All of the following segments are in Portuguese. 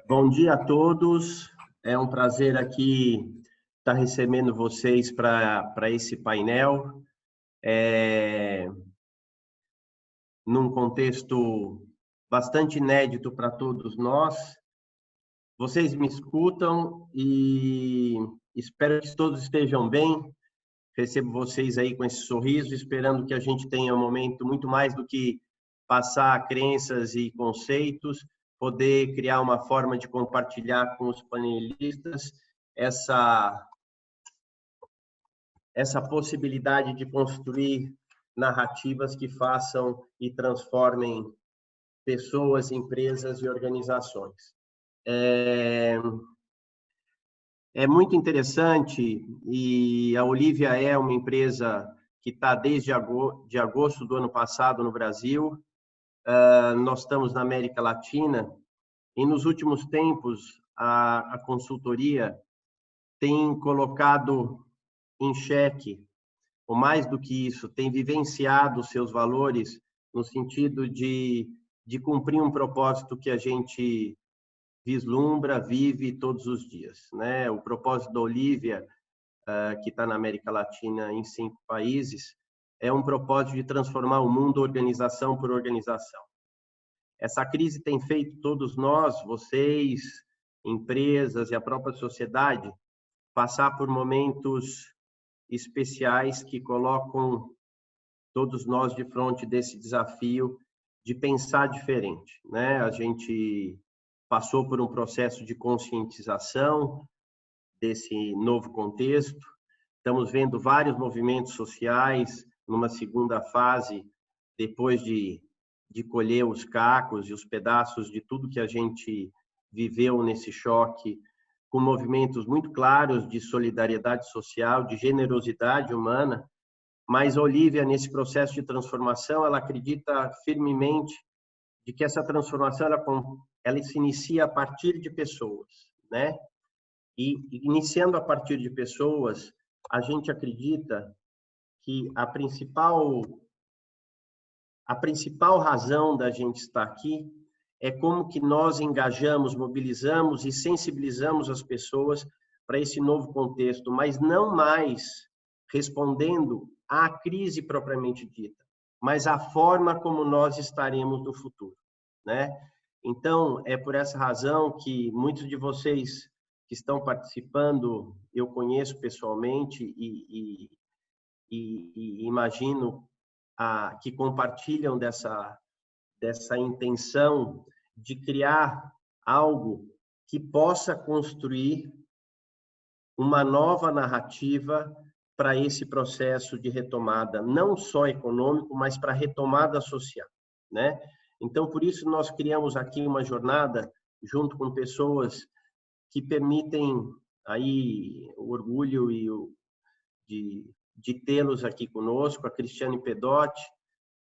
Bom dia a todos. É um prazer aqui estar recebendo vocês para esse painel, num contexto bastante inédito para todos nós. Vocês me escutam e espero que todos estejam bem. Recebo vocês aí com esse sorriso, esperando que a gente tenha um momento muito mais do que passar crenças e conceitos, poder criar uma forma de compartilhar com os panelistas essa possibilidade de construir narrativas que façam e transformem pessoas, empresas e organizações. É muito interessante, e a Olivia é uma empresa que está desde agosto do ano passado no Brasil. Nós estamos na América Latina e nos últimos tempos a consultoria tem colocado em xeque, ou mais do que isso, tem vivenciado os seus valores no sentido de cumprir um propósito que a gente vislumbra, vive todos os dias, né? O propósito da Olivia, que está na América Latina em 5 países, é um propósito de transformar o mundo organização por organização. Essa crise tem feito todos nós, vocês, empresas e a própria sociedade, passar por momentos especiais que colocam todos nós de frente desse desafio de pensar diferente, né? A gente passou por um processo de conscientização desse novo contexto. Estamos vendo vários movimentos sociais numa segunda fase, depois de colher os cacos e os pedaços de tudo que a gente viveu nesse choque, com movimentos muito claros de solidariedade social, de generosidade humana. Mas a Olivia, nesse processo de transformação, ela acredita firmemente de que essa transformação ela se inicia a partir de pessoas, né? E iniciando a partir de pessoas, a gente acredita que a principal razão da gente estar aqui é como que nós engajamos, mobilizamos e sensibilizamos as pessoas para esse novo contexto, mas não mais respondendo à crise propriamente dita, mas à forma como nós estaremos no futuro, né? Então, é por essa razão que muitos de vocês que estão participando, eu conheço pessoalmente e imagino que compartilham dessa intenção de criar algo que possa construir uma nova narrativa para esse processo de retomada, não só econômico, mas para retomada social, né? Então, por isso, nós criamos aqui uma jornada junto com pessoas que permitem aí o orgulho de tê-los aqui conosco, a Cristiane Pedotti,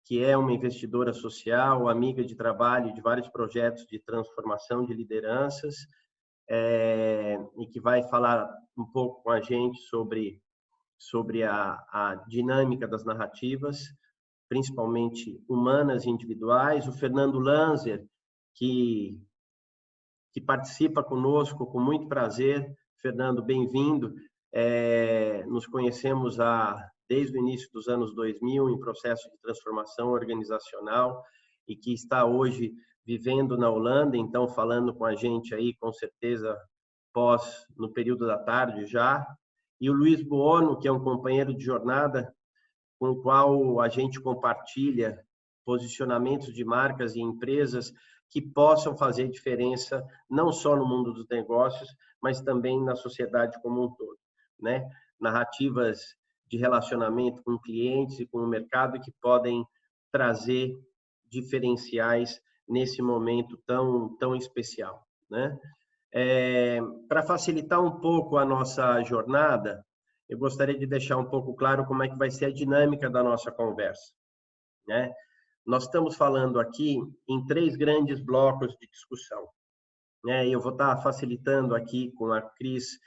que é uma investidora social, amiga de trabalho de vários projetos de transformação de lideranças, e que vai falar um pouco com a gente sobre a dinâmica das narrativas, principalmente humanas e individuais. O Fernando Lanzer, que participa conosco com muito prazer. Fernando, bem-vindo. Nos conhecemos desde o início dos anos 2000 em processo de transformação organizacional e que está hoje vivendo na Holanda, então falando com a gente aí, com certeza, no período da tarde já. E o Luiz Buono, que é um companheiro de jornada com o qual a gente compartilha posicionamentos de marcas e empresas que possam fazer diferença não só no mundo dos negócios, mas também na sociedade como um todo, né? Narrativas de relacionamento com clientes e com o mercado que podem trazer diferenciais nesse momento tão especial, né? Para facilitar um pouco a nossa jornada, eu gostaria de deixar um pouco claro como é que vai ser a dinâmica da nossa conversa, né? Nós estamos falando aqui em 3 grandes blocos de discussão, né? Eu vou estar facilitando aqui com a Cris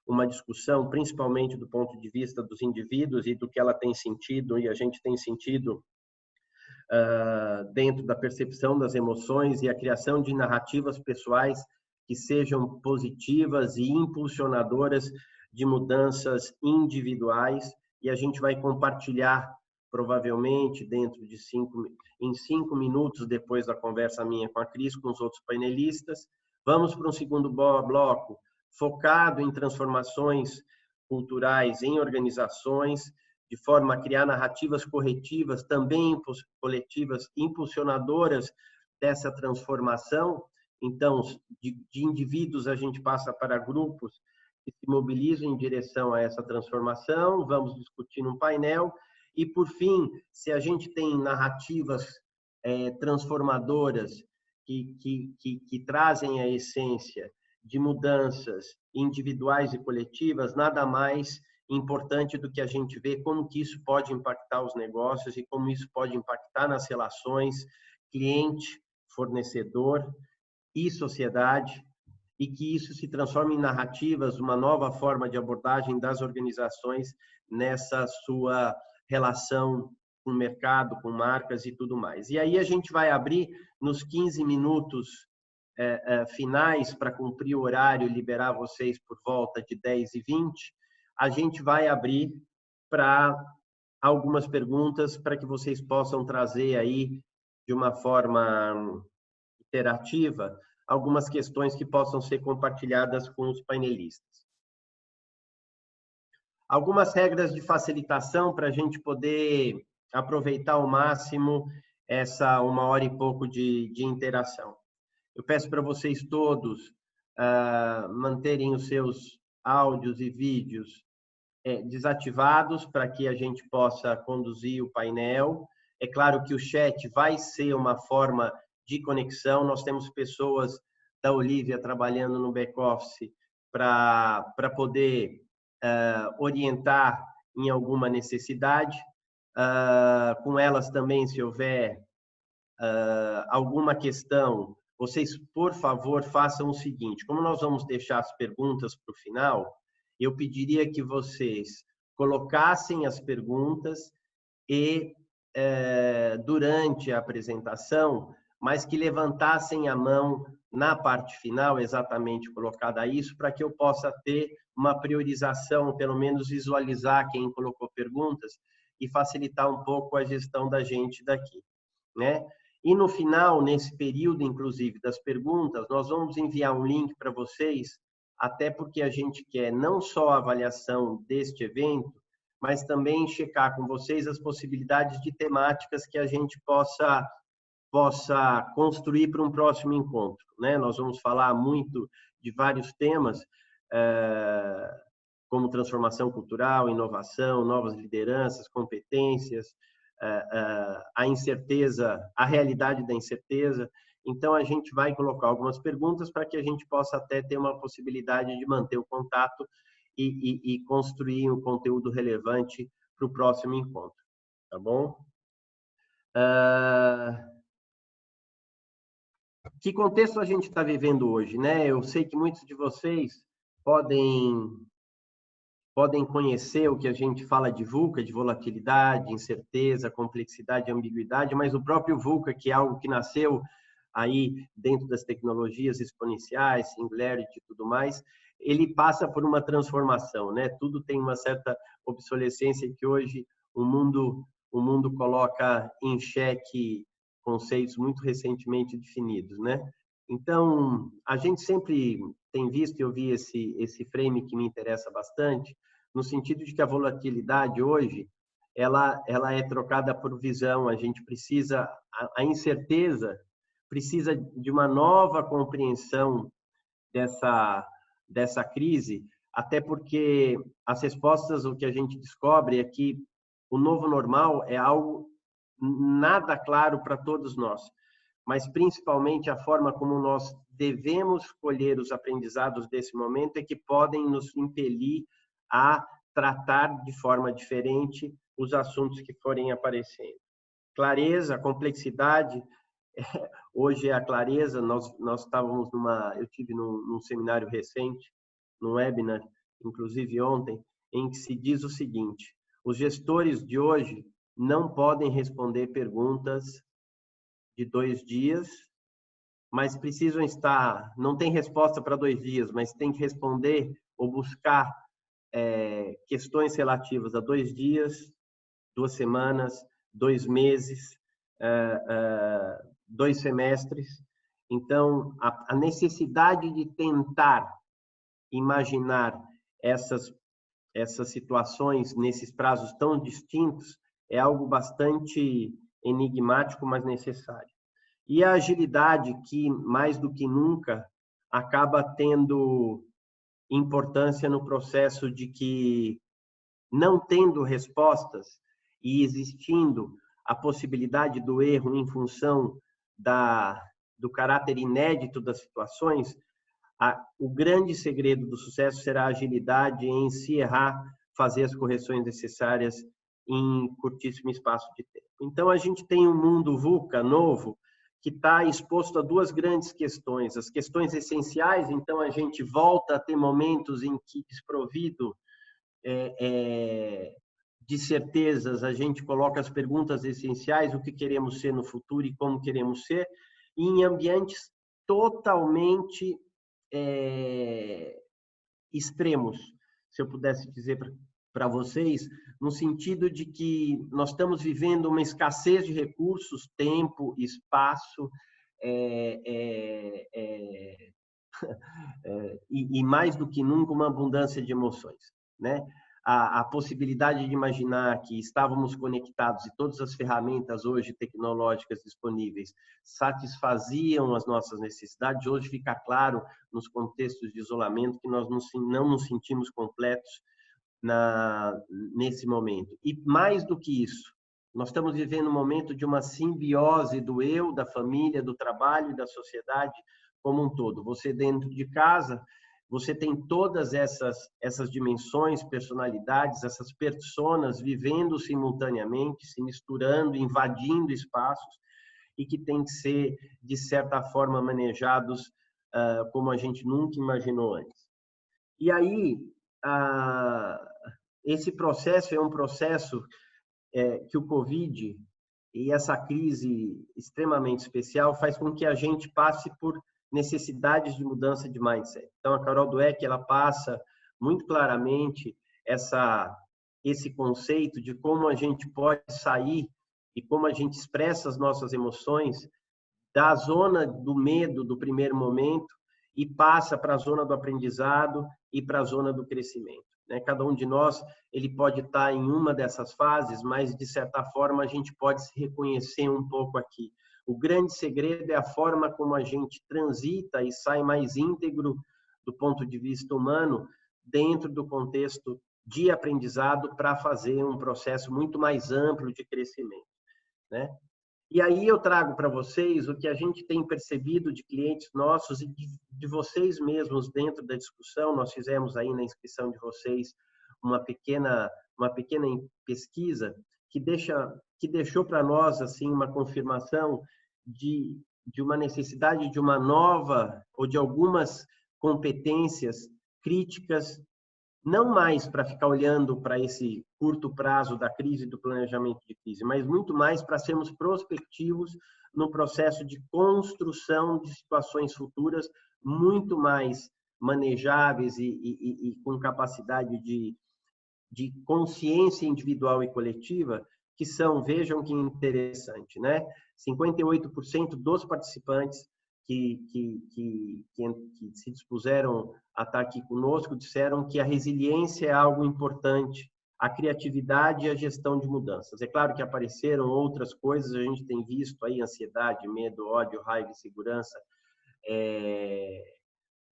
uma discussão, principalmente do ponto de vista dos indivíduos e do que ela tem sentido e a gente tem sentido dentro da percepção das emoções e a criação de narrativas pessoais que sejam positivas e impulsionadoras de mudanças individuais, e a gente vai compartilhar, provavelmente, em 5 minutos depois da conversa minha com a Cris, com os outros painelistas. Vamos para um segundo bloco, focado em transformações culturais em organizações, de forma a criar narrativas corretivas, também coletivas, impulsionadoras dessa transformação. Então, de indivíduos, a gente passa para grupos que se mobilizam em direção a essa transformação. Vamos discutir num painel. E, por fim, se a gente tem narrativas transformadoras que trazem a essência de mudanças individuais e coletivas, nada mais importante do que a gente ver como que isso pode impactar os negócios e como isso pode impactar nas relações cliente, fornecedor e sociedade, e que isso se transforme em narrativas, uma nova forma de abordagem das organizações nessa sua relação com o mercado, com marcas e tudo mais. E aí a gente vai abrir nos 15 minutos finais, para cumprir o horário e liberar vocês por volta de 10h20, a gente vai abrir para algumas perguntas para que vocês possam trazer aí de uma forma interativa algumas questões que possam ser compartilhadas com os painelistas. Algumas regras de facilitação para a gente poder aproveitar ao máximo essa 1h e pouco de interação. Eu peço para vocês todos manterem os seus áudios e vídeos desativados para que a gente possa conduzir o painel. É claro que o chat vai ser uma forma de conexão. Nós temos pessoas da Olivia trabalhando no back-office para poder orientar em alguma necessidade. Com elas também, se houver alguma questão, vocês, por favor, façam o seguinte: como nós vamos deixar as perguntas para o final, eu pediria que vocês colocassem as perguntas e durante a apresentação, mas que levantassem a mão na parte final, exatamente colocada isso, para que eu possa ter uma priorização, pelo menos visualizar quem colocou perguntas e facilitar um pouco a gestão da gente daqui, né? E no final, nesse período, inclusive, das perguntas, nós vamos enviar um link para vocês, até porque a gente quer não só a avaliação deste evento, mas também checar com vocês as possibilidades de temáticas que a gente possa construir para um próximo encontro, né? Nós vamos falar muito de vários temas, como transformação cultural, inovação, novas lideranças, competências, a incerteza, a realidade da incerteza. Então, a gente vai colocar algumas perguntas para que a gente possa até ter uma possibilidade de manter o contato e construir um conteúdo relevante para o próximo encontro, tá bom? Que contexto a gente está vivendo hoje, né? Eu sei que muitos de vocês podem conhecer o que a gente fala de VUCA, de volatilidade, incerteza, complexidade e ambiguidade, mas o próprio VUCA, que é algo que nasceu aí dentro das tecnologias exponenciais, Singularity e tudo mais, ele passa por uma transformação, né? Tudo tem uma certa obsolescência que hoje o mundo coloca em xeque conceitos muito recentemente definidos, né? Então, a gente sempre tem visto, e eu vi esse frame que me interessa bastante, no sentido de que a volatilidade hoje, ela é trocada por visão. A gente precisa, a incerteza precisa de uma nova compreensão dessa crise, até porque as respostas, o que a gente descobre é que o novo normal é algo nada claro para todos nós, mas principalmente a forma como nós devemos colher os aprendizados desse momento é que podem nos impelir a tratar de forma diferente os assuntos que forem aparecendo. Clareza, complexidade, hoje é a clareza. Nós estávamos eu tive num seminário recente, num webinar, inclusive ontem, em que se diz o seguinte: os gestores de hoje não podem responder perguntas de 2 dias mas precisam estar, não tem resposta para 2 dias, mas tem que responder ou buscar questões relativas a 2 dias, 2 semanas, 2 meses, 2 semestres. Então, a necessidade de tentar imaginar essas situações nesses prazos tão distintos é algo bastante enigmático, mas necessário. E a agilidade, que mais do que nunca acaba tendo importância no processo de que, não tendo respostas e existindo a possibilidade do erro em função do caráter inédito das situações, o grande segredo do sucesso será a agilidade em, se errar, fazer as correções necessárias em curtíssimo espaço de tempo. Então, a gente tem um mundo VUCA novo que está exposto a 2 grandes questões. As questões essenciais, então, a gente volta a ter momentos em que, desprovido de certezas, a gente coloca as perguntas essenciais, o que queremos ser no futuro e como queremos ser, e em ambientes totalmente extremos, se eu pudesse dizer para vocês, no sentido de que nós estamos vivendo uma escassez de recursos, tempo, espaço, e mais do que nunca uma abundância de emoções, né? A possibilidade de imaginar que estávamos conectados e todas as ferramentas hoje tecnológicas disponíveis satisfaziam as nossas necessidades, hoje fica claro nos contextos de isolamento que nós não nos sentimos completos nesse momento. E mais do que isso, nós estamos vivendo um momento de uma simbiose do eu, da família, do trabalho e da sociedade como um todo. Você dentro de casa, você tem todas essas dimensões, personalidades, essas personas vivendo simultaneamente, se misturando, invadindo espaços e que têm que ser, de certa forma, manejados como a gente nunca imaginou antes. E aí, esse processo é um processo que o Covid e essa crise extremamente especial faz com que a gente passe por necessidades de mudança de mindset. Então, a Carol Dweck, ela passa muito claramente esse conceito de como a gente pode sair e como a gente expressa as nossas emoções da zona do medo do primeiro momento e passa para a zona do aprendizado e para a zona do crescimento. Cada um de nós ele pode estar em uma dessas fases, mas, de certa forma, a gente pode se reconhecer um pouco aqui. O grande segredo é a forma como a gente transita e sai mais íntegro do ponto de vista humano dentro do contexto de aprendizado para fazer um processo muito mais amplo de crescimento, né? E aí eu trago para vocês o que a gente tem percebido de clientes nossos e de vocês mesmos dentro da discussão. Nós fizemos aí na inscrição de vocês uma pequena pesquisa que deixou para nós assim uma confirmação de uma necessidade de uma nova ou de algumas competências críticas, não mais para ficar olhando para esse curto prazo da crise, do planejamento de crise, mas muito mais para sermos prospectivos no processo de construção de situações futuras muito mais manejáveis e com capacidade de consciência individual e coletiva, que são, vejam que interessante, né? 58% dos participantes que se dispuseram a estar aqui conosco disseram que a resiliência é algo importante, a criatividade e a gestão de mudanças. É claro que apareceram outras coisas, a gente tem visto aí ansiedade, medo, ódio, raiva, insegurança,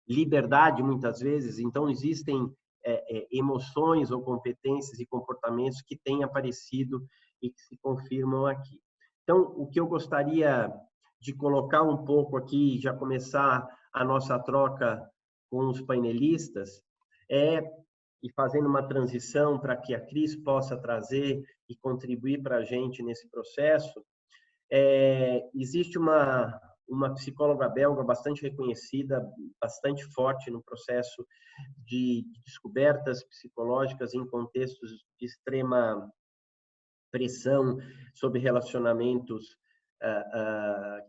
liberdade muitas vezes. Então, existem emoções ou competências e comportamentos que têm aparecido e que se confirmam aqui. Então, o que eu gostaria de colocar um pouco aqui, já começar a nossa troca com os painelistas, e fazendo uma transição para que a Cris possa trazer e contribuir para a gente nesse processo, existe uma psicóloga belga bastante reconhecida, bastante forte no processo de descobertas psicológicas em contextos de extrema pressão sobre relacionamentos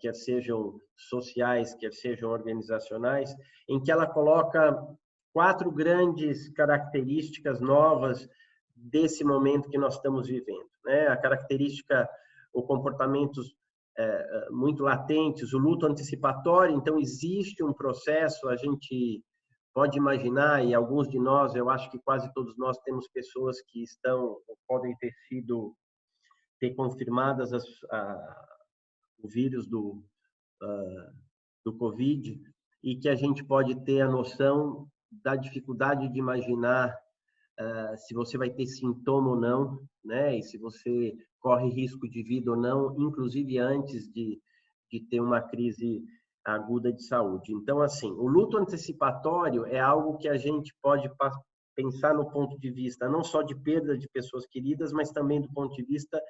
quer sejam sociais, quer sejam organizacionais, em que ela coloca 4 grandes características novas desse momento que nós estamos vivendo, né? A característica, o comportamentos muito latentes, o luto antecipatório. Então, existe um processo, a gente pode imaginar, e alguns de nós, eu acho que quase todos nós temos pessoas que estão, podem ter confirmadas o vírus do Covid, e que a gente pode ter a noção da dificuldade de imaginar se você vai ter sintoma ou não, né? E se você corre risco de vida ou não, inclusive antes de ter uma crise aguda de saúde. Então, assim, o luto antecipatório é algo que a gente pode pensar no ponto de vista não só de perda de pessoas queridas, mas também do ponto de vista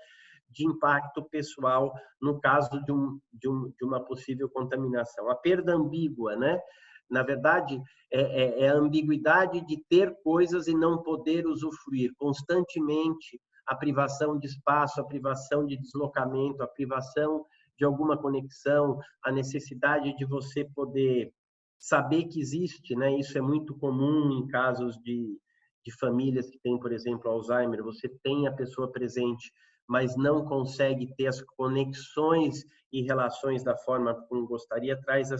de impacto pessoal no caso de uma possível contaminação. A perda ambígua, né? Na verdade, é a ambiguidade de ter coisas e não poder usufruir constantemente, a privação de espaço, a privação de deslocamento, a privação de alguma conexão, a necessidade de você poder saber que existe, né? Isso é muito comum em casos de famílias que têm, por exemplo, Alzheimer. Você tem a pessoa presente, mas não consegue ter as conexões e relações da forma como gostaria, traz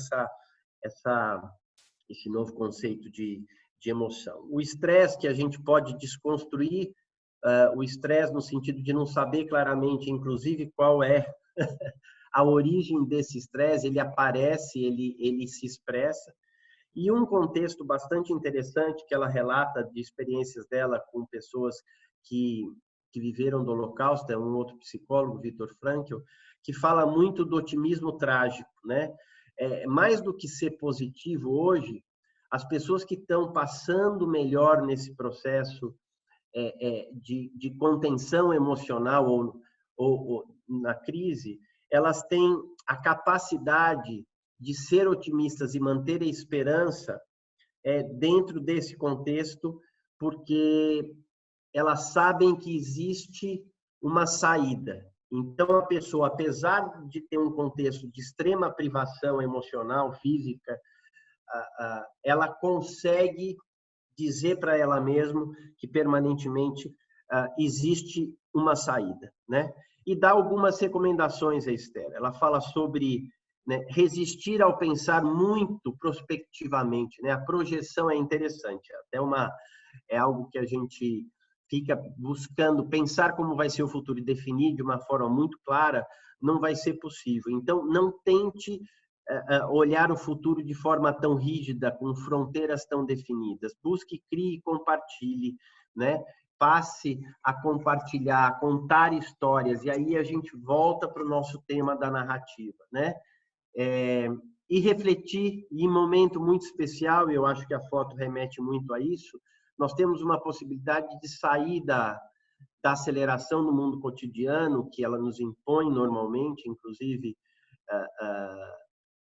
esse novo conceito de emoção. O estresse, que a gente pode desconstruir, o estresse no sentido de não saber claramente, inclusive, qual é a origem desse estresse, ele aparece, ele se expressa. E um contexto bastante interessante que ela relata de experiências dela com pessoas que viveram do Holocausto, é um outro psicólogo, Viktor Frankl, que fala muito do otimismo trágico, né? Mais do que ser positivo hoje, as pessoas que estão passando melhor nesse processo de contenção emocional ou na crise, elas têm a capacidade de ser otimistas e manter a esperança dentro desse contexto, porque elas sabem que existe uma saída. Então, a pessoa, apesar de ter um contexto de extrema privação emocional, física, ela consegue dizer para ela mesma que permanentemente existe uma saída, né? E dá algumas recomendações a Esther. Ela fala sobre, né, resistir ao pensar muito prospectivamente, né? A projeção é interessante, é algo que a gente fica buscando pensar como vai ser o futuro e definir de uma forma muito clara, não vai ser possível. Então, não tente olhar o futuro de forma tão rígida, com fronteiras tão definidas. Busque, crie e compartilhe, né? Passe a compartilhar, a contar histórias, e aí a gente volta para o nosso tema da narrativa, né? E refletir, e em momento muito especial, eu acho que a foto remete muito a isso, nós temos uma possibilidade de sair da aceleração no mundo cotidiano, que ela nos impõe normalmente, inclusive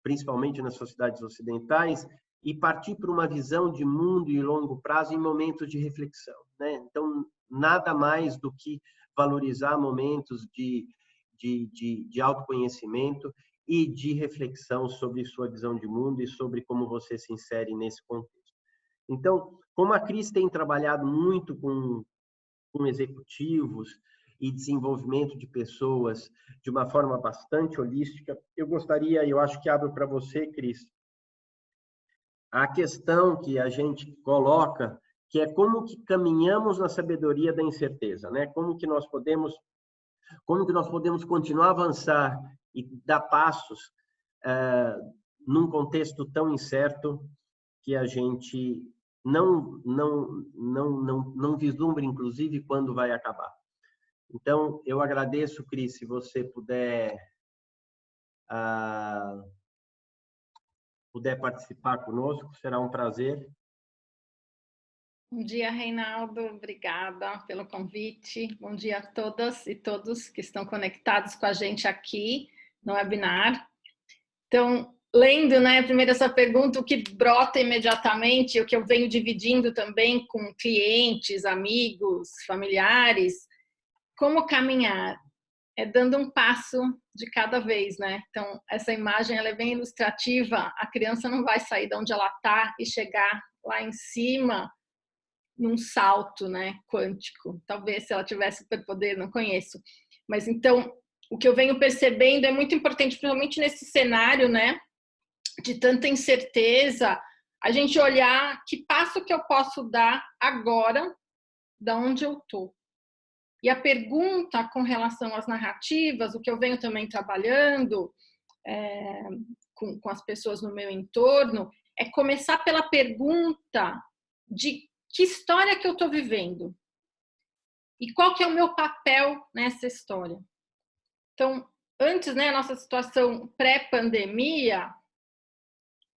principalmente nas sociedades ocidentais, e partir para uma visão de mundo e longo prazo em momentos de reflexão, né? Então, nada mais do que valorizar momentos de autoconhecimento e de reflexão sobre sua visão de mundo e sobre como você se insere nesse contexto. Então, como a Cris tem trabalhado muito com executivos e desenvolvimento de pessoas de uma forma bastante holística, eu gostaria, eu acho que abro para você, Cris, a questão que a gente coloca, que é como que caminhamos na sabedoria da incerteza, né? Como que nós podemos continuar a avançar e dar passos num contexto tão incerto que a gente não vislumbra, inclusive, quando vai acabar. Então, eu agradeço, Cris, se você puder participar conosco, será um prazer. Bom dia, Reinaldo. Obrigada pelo convite. Bom dia a todas e todos que estão conectados com a gente aqui no webinar. Então, lendo, né, primeiro essa pergunta, o que brota imediatamente, o que eu venho dividindo também com clientes, amigos, familiares, como caminhar? é dando um passo de cada vez, né? Então, essa imagem ela é bem ilustrativa. A criança não vai sair de onde ela está e chegar lá em cima num salto, né, quântico. Talvez se ela tivesse superpoder, não conheço. Mas então, o que eu venho percebendo é muito importante, principalmente nesse cenário, né, de tanta incerteza, a gente olhar que passo que eu posso dar agora, da onde eu tô. E a pergunta com relação às narrativas, o que eu venho também trabalhando com as pessoas no meu entorno, é começar pela pergunta de que história que eu estou vivendo e qual que é o meu papel nessa história. Então, antes, né, a nossa situação pré-pandemia,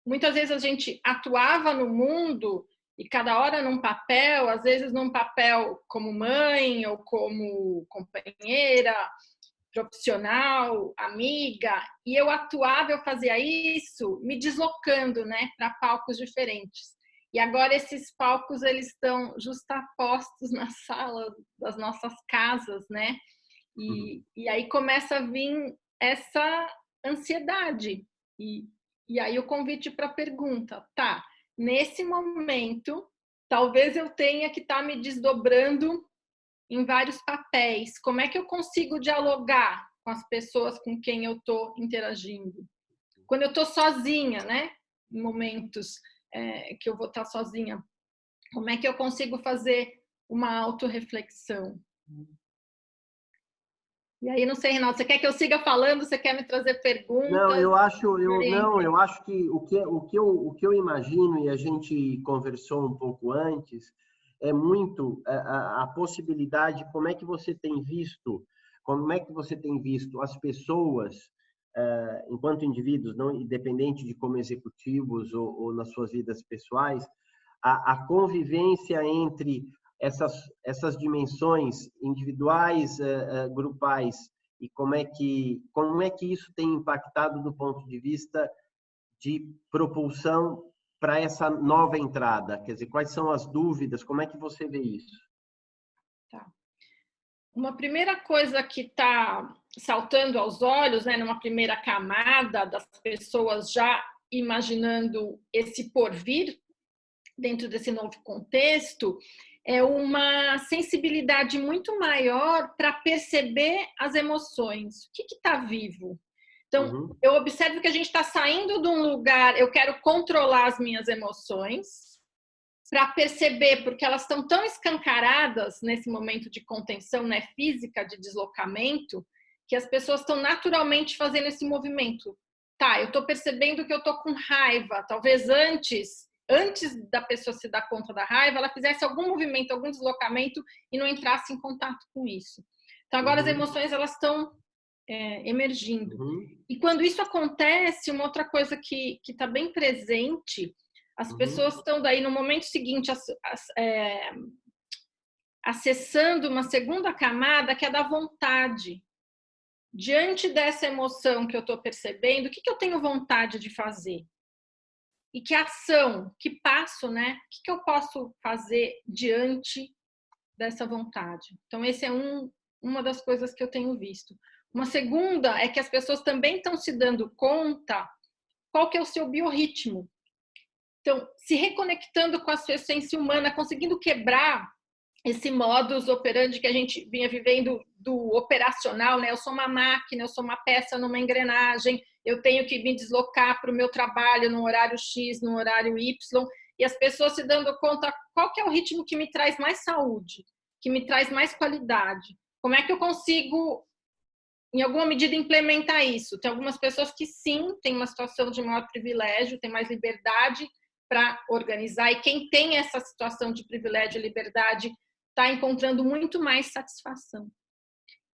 muitas vezes a gente atuava no mundo e cada hora num papel, às vezes num papel como mãe ou como companheira, profissional, amiga, e eu atuava, eu fazia isso me deslocando, né, para palcos diferentes. E agora esses palcos eles estão justapostos na sala das nossas casas, né? E aí começa a vir essa ansiedade. E aí o convite para a pergunta, tá? Nesse momento, talvez eu tenha que estar me desdobrando em vários papéis. Como é que eu consigo dialogar com as pessoas com quem eu estou interagindo? Quando eu estou sozinha, né? Em momentos que eu vou estar sozinha, como é que eu consigo fazer uma autorreflexão? E aí, não sei, Renato, você quer que eu siga falando? Você quer me trazer Não, perguntas? eu acho, eu acho que o que eu imagino, e a gente conversou um pouco antes, é muito a possibilidade, como é que você tem visto as pessoas, enquanto indivíduos, não independente de como executivos ou nas suas vidas pessoais, a convivência entre essas dimensões individuais, grupais, e como é que isso tem impactado do ponto de vista de propulsão para essa nova entrada? Quer dizer, quais são as dúvidas? Como é que você vê isso? Tá. Uma primeira coisa que está saltando aos olhos, né, numa primeira camada das pessoas já imaginando esse porvir dentro desse novo contexto, é uma sensibilidade muito maior para perceber as emoções. O que está vivo? Então, eu observo que a gente está saindo de um lugar, eu quero controlar as minhas emoções, para perceber, porque elas estão tão escancaradas nesse momento de contenção, né, física, de deslocamento, que as pessoas estão naturalmente fazendo esse movimento. Tá, eu estou percebendo que eu estou com raiva. Talvez antes da pessoa se dar conta da raiva, ela fizesse algum movimento, algum deslocamento e não entrasse em contato com isso. Então, agora as emoções elas estão emergindo. E quando isso acontece, uma outra coisa que está bem presente, as pessoas estão daí no momento seguinte acessando uma segunda camada que é da vontade. Diante dessa emoção que eu estou percebendo, o que eu tenho vontade de fazer? E que ação, que passo, né? O que eu posso fazer diante dessa vontade? Então, esse é uma das coisas que eu tenho visto. Uma segunda é que as pessoas também estão se dando conta qual que é o seu biorritmo. Então, se reconectando com a sua essência humana, conseguindo quebrar esse modus operandi que a gente vinha vivendo do operacional, né? Eu sou uma máquina, eu sou uma peça numa engrenagem, eu tenho que me deslocar para o meu trabalho no horário X, no horário Y, e as pessoas se dando conta qual que é o ritmo que me traz mais saúde, que me traz mais qualidade. Como é que eu consigo, em alguma medida, implementar isso? Tem algumas pessoas que sim, têm uma situação de maior privilégio, têm mais liberdade para organizar, e quem tem essa situação de privilégio e liberdade está encontrando muito mais satisfação.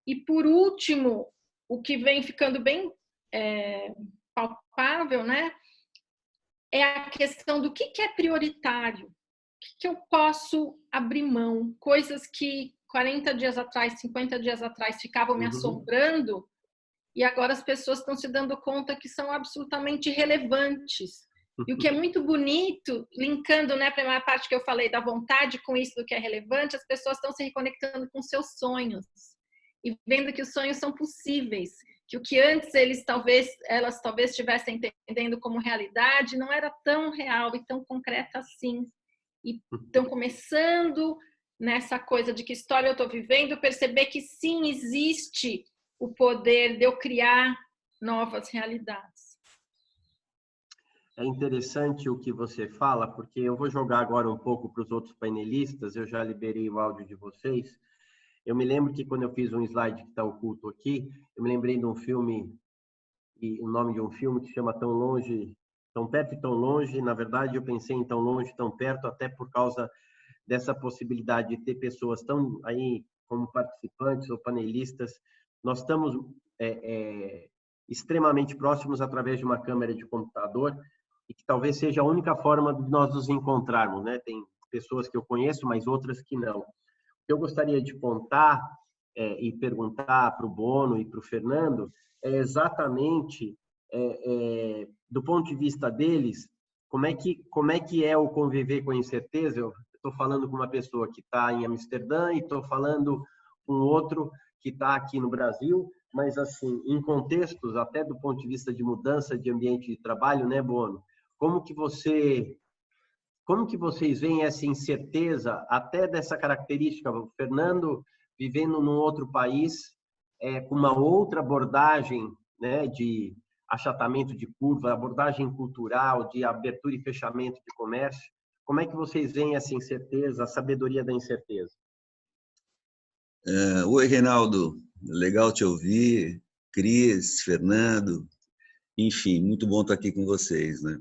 E, por último, o que vem ficando bem palpável, né, é a questão do que é prioritário, o que eu posso abrir mão, coisas que 40 dias atrás, 50 dias atrás ficavam me assombrando, e agora as pessoas estão se dando conta que são absolutamente relevantes. E o que é muito bonito, linkando, né, a primeira parte que eu falei da vontade com isso do que é relevante, as pessoas estão se reconectando com seus sonhos. e vendo que os sonhos são possíveis, que o que antes elas talvez estivessem entendendo como realidade não era tão real e tão concreta assim. E estão começando nessa coisa de que história eu estou vivendo, perceber que sim, existe o poder de eu criar novas realidades. É interessante o que você fala, porque eu vou jogar agora um pouco para os outros painelistas, eu já liberei o áudio de vocês. Eu me lembro que quando eu fiz um slide que está oculto aqui, eu me lembrei de um filme, e o nome de um filme que se chama Tão Longe, Tão Perto e Tão Longe. Na verdade, eu pensei em Tão Longe, Tão Perto, até por causa dessa possibilidade de ter pessoas tão aí como participantes ou panelistas. Nós estamos extremamente próximos através de uma câmera de computador, e que talvez seja a única forma de nós nos encontrarmos, né? Tem pessoas que eu conheço, mas outras que não. O que eu gostaria de contar e perguntar para o Bono e para o Fernando é exatamente, do ponto de vista deles, como é que é o conviver com a incerteza. Eu estou falando com uma pessoa que está em Amsterdã e estou falando com outro que está aqui no Brasil, mas assim, em contextos até do ponto de vista de mudança de ambiente de trabalho, né, Bono? Como que vocês veem essa incerteza, até dessa característica, o Fernando vivendo num outro país, com uma outra abordagem, né, de achatamento de curva, abordagem cultural, de abertura e fechamento de comércio? Como é que vocês veem essa incerteza, a sabedoria da incerteza? Oi, Reinaldo. Legal te ouvir. Cris, Fernando, enfim, muito bom estar aqui com vocês, né?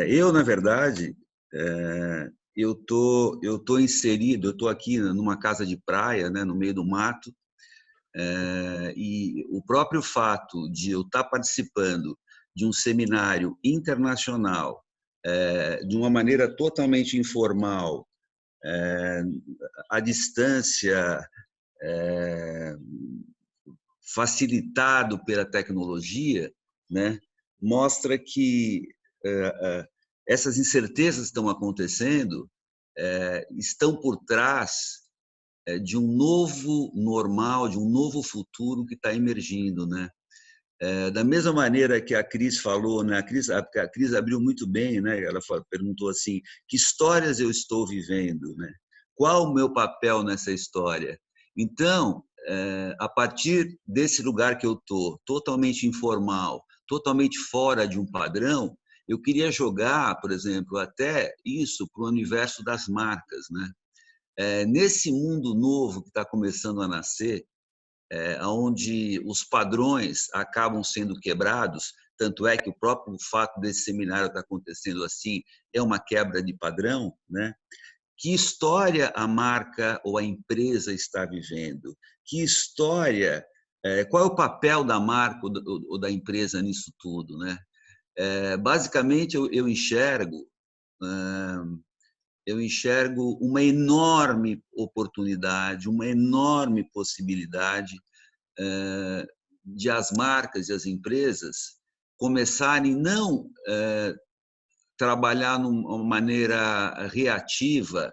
Eu, na verdade, eu tô inserido, eu estou aqui numa casa de praia, né, no meio do mato, e o próprio fato de eu estar participando de um seminário internacional, de uma maneira totalmente informal, à distância, facilitado pela tecnologia, né, mostra que essas incertezas que estão acontecendo estão por trás de um novo normal, de um novo futuro que está emergindo, né? Da mesma maneira que a Cris falou, né? A Cris abriu muito bem, né? Ela perguntou assim: que histórias eu estou vivendo, né? Qual o meu papel nessa história? Então, a partir desse lugar que eu estou, totalmente informal, totalmente fora de um padrão, eu queria jogar, por exemplo, até isso para o universo das marcas, né? Nesse mundo novo que está começando a nascer, onde os padrões acabam sendo quebrados, tanto é que o próprio fato desse seminário estar acontecendo assim é uma quebra de padrão, né? Que história a marca ou a empresa está vivendo? Que história, qual é o papel da marca ou da empresa nisso tudo, né? Basicamente, eu enxergo uma enorme oportunidade, uma enorme possibilidade de as marcas e as empresas começarem não trabalhar de uma maneira reativa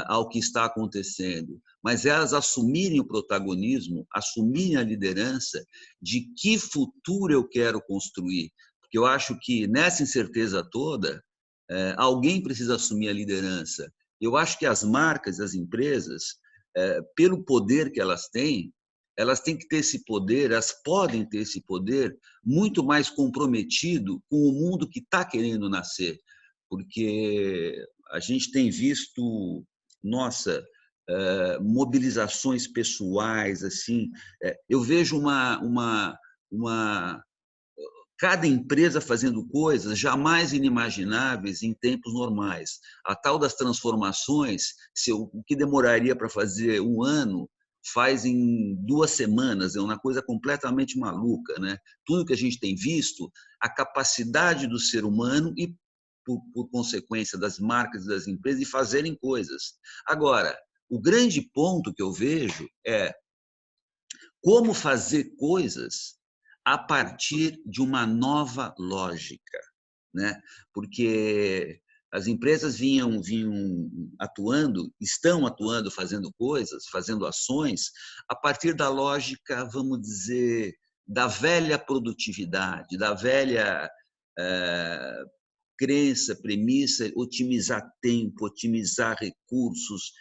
ao que está acontecendo, mas elas assumirem o protagonismo, assumirem a liderança de que futuro eu quero construir. Porque eu acho que nessa incerteza toda, alguém precisa assumir a liderança. Eu acho que as marcas, as empresas, pelo poder que elas têm que ter esse poder, elas podem ter esse poder muito mais comprometido com o mundo que está querendo nascer, porque a gente tem visto, nossa, mobilizações pessoais, assim, eu vejo cada empresa fazendo coisas jamais inimagináveis em tempos normais. A tal das transformações, o que demoraria para fazer um ano, faz em 2 semanas, é uma coisa completamente maluca, né? Tudo que a gente tem visto, a capacidade do ser humano e, por consequência, das marcas e das empresas, de fazerem coisas. Agora, o grande ponto que eu vejo é como fazer coisas a partir de uma nova lógica, né? Porque As empresas vinham atuando, estão atuando, fazendo coisas, fazendo ações, a partir da lógica, vamos dizer, da velha produtividade, da velha crença, premissa, otimizar tempo, otimizar recursos,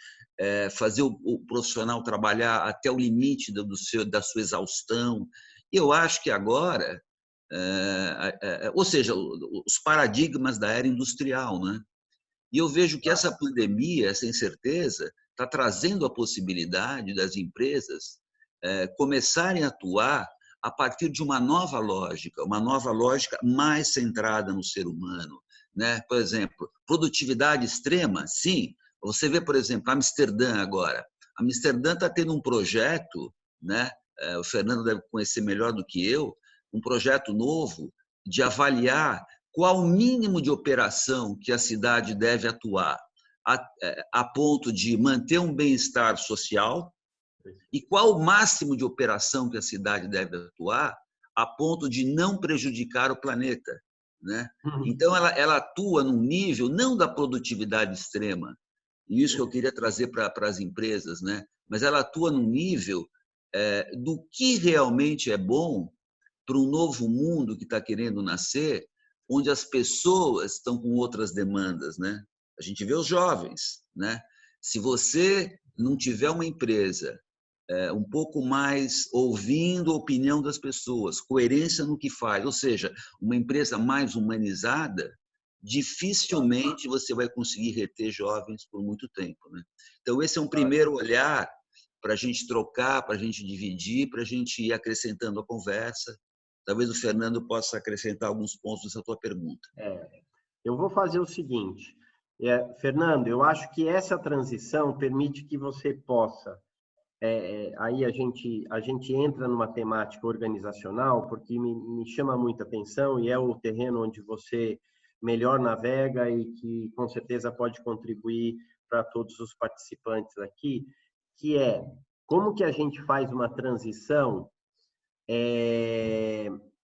fazer o profissional trabalhar até o limite da sua exaustão. E eu acho que agora, ou seja, os paradigmas da era industrial, né? E eu vejo que essa pandemia, essa incerteza, está trazendo a possibilidade das empresas começarem a atuar a partir de uma nova lógica mais centrada no ser humano, né? Por exemplo, produtividade extrema, sim. Você vê, por exemplo, Amsterdã agora. Amsterdã está tendo um projeto, né? O Fernando deve conhecer melhor do que eu, um projeto novo de avaliar qual o mínimo de operação que a cidade deve atuar a ponto de manter um bem-estar social e qual o máximo de operação que a cidade deve atuar a ponto de não prejudicar o planeta, né? Então, ela atua num nível não da produtividade extrema, e isso que eu queria trazer para as empresas, né? Mas ela atua num nível do que realmente é bom para um novo mundo que está querendo nascer, onde as pessoas estão com outras demandas, né? A gente vê os jovens, né? Se você não tiver uma empresa um pouco mais ouvindo a opinião das pessoas, coerência no que faz, ou seja, uma empresa mais humanizada, dificilmente você vai conseguir reter jovens por muito tempo, né? Então, esse é um primeiro olhar para a gente trocar, para a gente dividir, para a gente ir acrescentando a conversa. Talvez o Fernando possa acrescentar alguns pontos nessa tua pergunta. Eu vou fazer o seguinte, Fernando, eu acho que essa transição permite que você possa, aí a gente entra numa temática organizacional, porque me chama muita atenção e é o terreno onde você melhor navega e que com certeza pode contribuir para todos os participantes aqui, que é como que a gente faz uma transição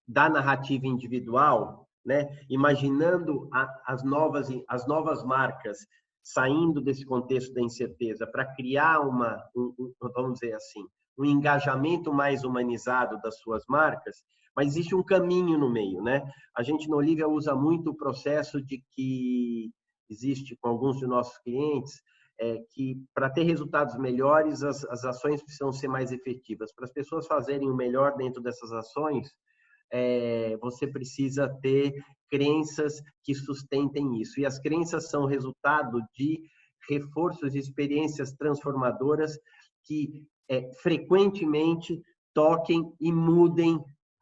da narrativa individual, né? Imaginando as novas marcas saindo desse contexto da incerteza para criar vamos dizer assim, um engajamento mais humanizado das suas marcas, mas existe um caminho no meio, né? A gente na Olivia usa muito o processo de que existe com alguns de nossos clientes, que para ter resultados melhores, as ações precisam ser mais efetivas. Para as pessoas fazerem o melhor dentro dessas ações, você precisa ter crenças que sustentem isso. E as crenças são resultado de reforços de experiências transformadoras que frequentemente toquem e mudem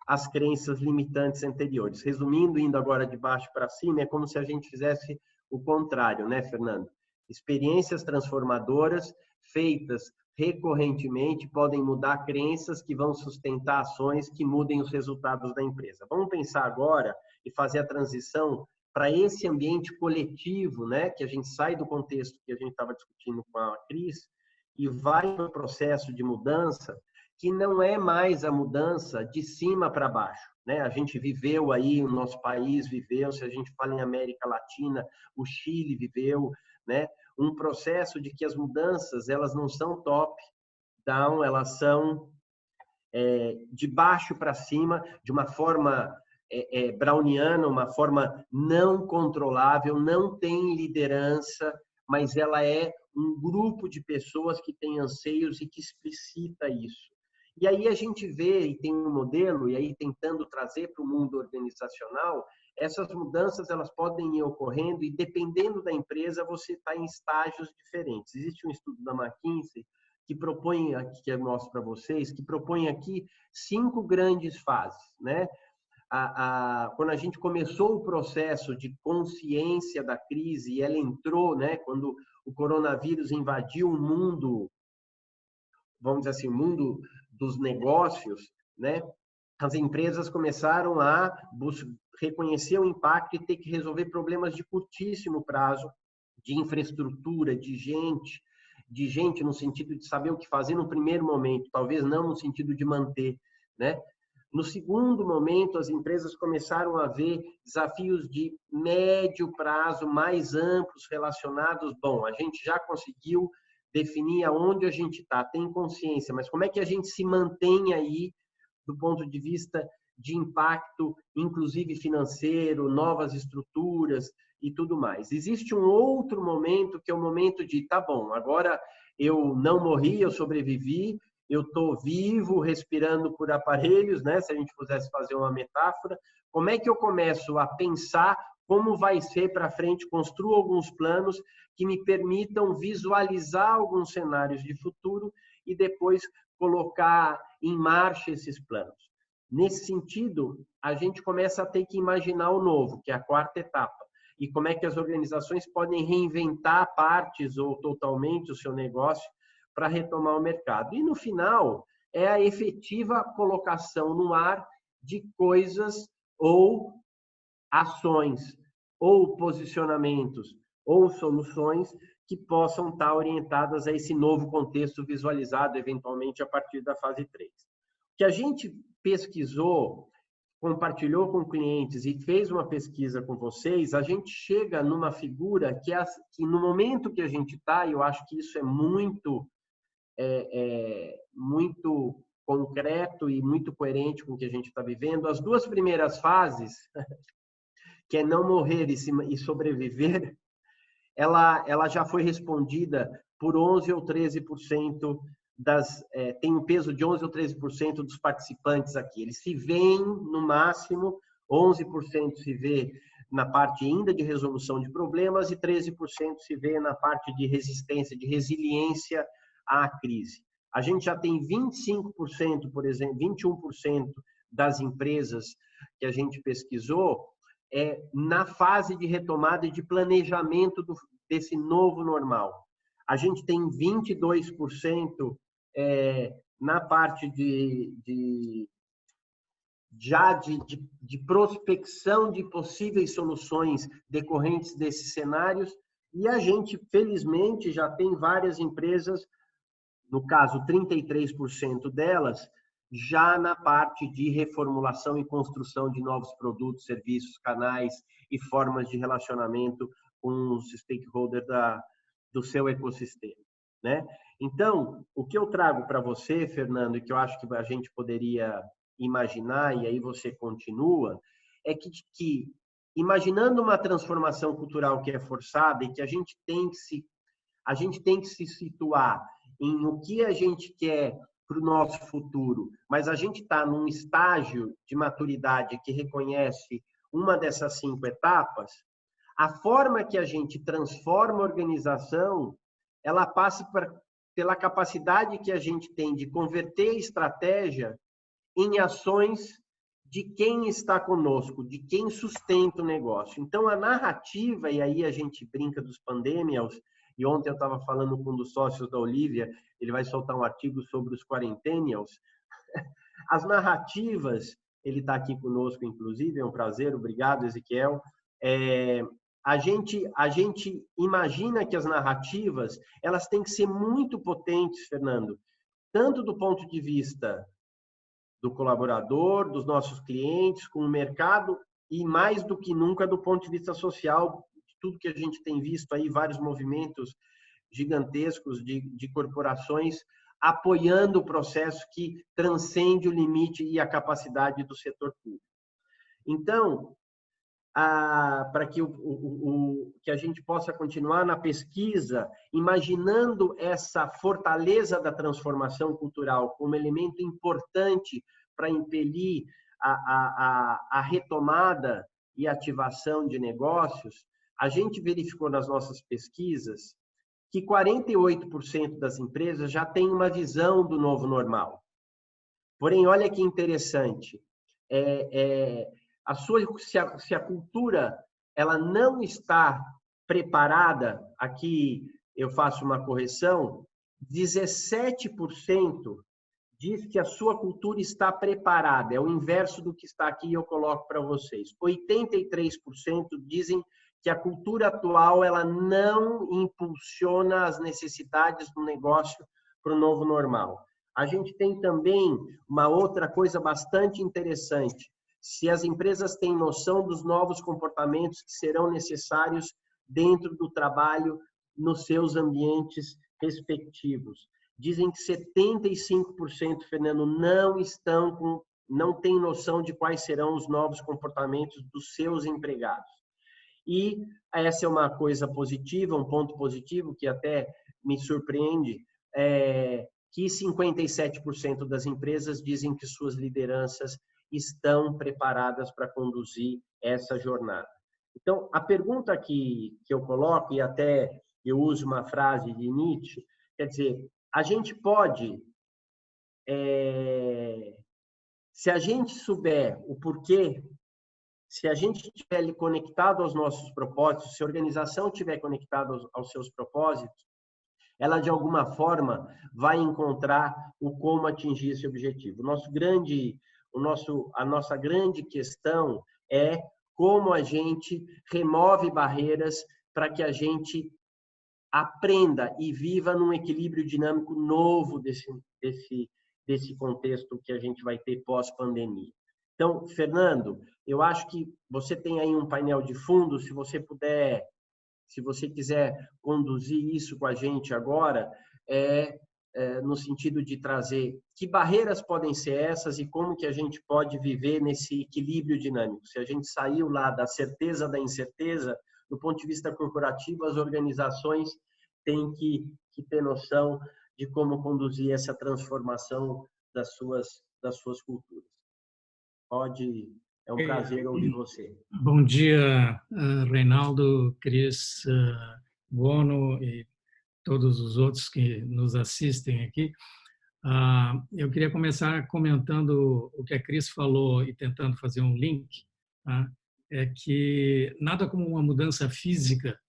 as crenças limitantes anteriores. Resumindo, indo agora de baixo para cima, é como se a gente fizesse o contrário, né, Fernando? Experiências transformadoras feitas recorrentemente podem mudar crenças que vão sustentar ações que mudem os resultados da empresa. Vamos pensar agora e fazer a transição para esse ambiente coletivo, né, que a gente sai do contexto que a gente estava discutindo com a Cris e vai para um processo de mudança que não é mais a mudança de cima para baixo, né? A gente viveu aí, o nosso país viveu, se a gente fala em América Latina, o Chile viveu, né? Um processo de que as mudanças, elas não são top-down, elas são de baixo para cima, de uma forma browniana, uma forma não controlável, não tem liderança, mas ela é um grupo de pessoas que tem anseios e que explicita isso. E aí a gente vê, e tem um modelo, e aí tentando trazer para o mundo organizacional, essas mudanças elas podem ir ocorrendo e dependendo da empresa você está em estágios diferentes. Existe um estudo da McKinsey que propõe aqui, que eu mostro para vocês, que propõe aqui 5 grandes fases, né? Quando a gente começou o processo de consciência da crise e ela entrou, né? Quando o coronavírus invadiu o mundo, vamos dizer assim, o mundo dos negócios, né? As empresas começaram a reconhecer o impacto e ter que resolver problemas de curtíssimo prazo, de infraestrutura, de gente no sentido de saber o que fazer no primeiro momento, talvez não no sentido de manter, né? No segundo momento, as empresas começaram a ver desafios de médio prazo, mais amplos, relacionados. Bom, a gente já conseguiu definir aonde a gente está, tem consciência, mas como é que a gente se mantém aí do ponto de vista de impacto, inclusive financeiro, novas estruturas e tudo mais. Existe um outro momento, que é o momento de, tá bom, agora eu não morri, eu sobrevivi, eu estou vivo, respirando por aparelhos, né? Se a gente pudesse fazer uma metáfora, como é que eu começo a pensar como vai ser para frente, construo alguns planos que me permitam visualizar alguns cenários de futuro e depois colocar em marcha esses planos. Nesse sentido, a gente começa a ter que imaginar o novo, que é a quarta etapa, e como é que as organizações podem reinventar partes ou totalmente o seu negócio para retomar o mercado. E, no final, é a efetiva colocação no ar de coisas ou ações, ou posicionamentos, ou soluções que possam estar orientadas a esse novo contexto visualizado, eventualmente, a partir da fase 3. O que a gente pesquisou, compartilhou com clientes e fez uma pesquisa com vocês, a gente chega numa figura que no momento que a gente está, e eu acho que isso é muito concreto e muito coerente com o que a gente está vivendo, as duas primeiras fases, que é não morrer e sobreviver, ela já foi respondida por 11 ou 13% tem um peso de 11 ou 13% dos participantes aqui. Eles se veem, no máximo, 11% se vê na parte ainda de resolução de problemas e 13% se vê na parte de resistência, de resiliência à crise. A gente já tem 25%, por exemplo, 21% das empresas que a gente pesquisou na fase de retomada e de planejamento desse novo normal. A gente tem 22% na parte de prospecção de possíveis soluções decorrentes desses cenários, e a gente, felizmente, já tem várias empresas, no caso, 33% delas, já na parte de reformulação e construção de novos produtos, serviços, canais e formas de relacionamento com os stakeholders do seu ecossistema, né? Então, o que eu trago para você, Fernando, e que eu acho que a gente poderia imaginar, e aí você continua, é que imaginando uma transformação cultural que é forçada e que a gente tem que se situar em o que a gente quer para o nosso futuro, mas a gente está num estágio de maturidade que reconhece uma dessas 5 etapas, a forma que a gente transforma a organização, ela passa pela capacidade que a gente tem de converter a estratégia em ações de quem está conosco, de quem sustenta o negócio. Então, a narrativa, e aí a gente brinca dos pandemials, e ontem eu estava falando com um dos sócios da Olivia, ele vai soltar um artigo sobre os quarentennials. As narrativas, ele está aqui conosco, inclusive, é um prazer, obrigado, Ezequiel. A gente imagina que as narrativas, elas têm que ser muito potentes, Fernando, tanto do ponto de vista do colaborador, dos nossos clientes, com o mercado, e mais do que nunca do ponto de vista social, tudo que a gente tem visto aí, vários movimentos gigantescos de corporações apoiando o processo que transcende o limite e a capacidade do setor público. Então, para que a gente possa continuar na pesquisa, imaginando essa fortaleza da transformação cultural como elemento importante para impelir a retomada e ativação de negócios, a gente verificou nas nossas pesquisas que 48% das empresas já têm uma visão do novo normal. Porém, olha que interessante, se a cultura ela não está preparada, aqui eu faço uma correção, 17% diz que a sua cultura está preparada, é o inverso do que está aqui e eu coloco para vocês. 83% dizem que a cultura atual ela não impulsiona as necessidades do negócio para o novo normal. a gente tem também uma outra coisa bastante interessante. Se as empresas têm noção dos novos comportamentos que serão necessários dentro do trabalho nos seus ambientes respectivos. Dizem que 75%, Fernando, não têm noção de quais serão os novos comportamentos dos seus empregados. E essa é uma coisa positiva, um ponto positivo que até me surpreende, que 57% das empresas dizem que suas lideranças estão preparadas para conduzir essa jornada. Então, a pergunta que eu coloco, e até eu uso uma frase de Nietzsche, quer dizer, a gente pode, se a gente souber o porquê, se a gente estiver conectado aos nossos propósitos, se a organização estiver conectada aos seus propósitos, ela, de alguma forma, vai encontrar o como atingir esse objetivo. A nossa grande questão é como a gente remove barreiras para que a gente aprenda e viva num equilíbrio dinâmico novo desse contexto que a gente vai ter pós-pandemia. Então, Fernando, eu acho que você tem aí um painel de fundo, se você quiser conduzir isso com a gente agora, no sentido de trazer que barreiras podem ser essas e como que a gente pode viver nesse equilíbrio dinâmico. Se a gente saiu lá da certeza da incerteza, do ponto de vista corporativo, as organizações têm que ter noção de como conduzir essa transformação das suas culturas. É um prazer ouvir você. Bom dia, Reinaldo, Cris, Bono e todos os outros que nos assistem aqui. Eu queria começar comentando o que a Cris falou e tentando fazer um link. É que nada como uma mudança física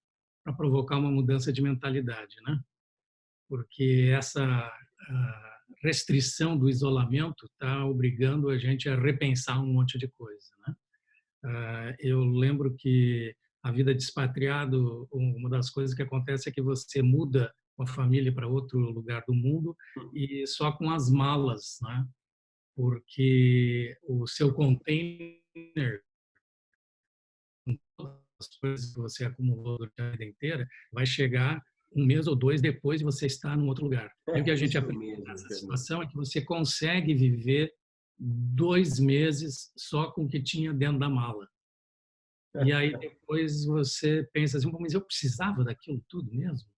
para provocar uma mudança de mentalidade, né? Porque essa restrição do isolamento está obrigando a gente a repensar um monte de coisa, né? Eu lembro que a vida de expatriado, uma das coisas que acontece é que você muda com a família para outro lugar do mundo e só com as malas, né? Porque o seu container, com todas as coisas que você acumulou durante a vida inteira, vai chegar um mês ou dois depois de você estar num outro lugar. E o que a gente aprende nessa situação é que você consegue viver 2 meses só com o que tinha dentro da mala. E aí depois você pensa assim, mas eu precisava daquilo tudo mesmo?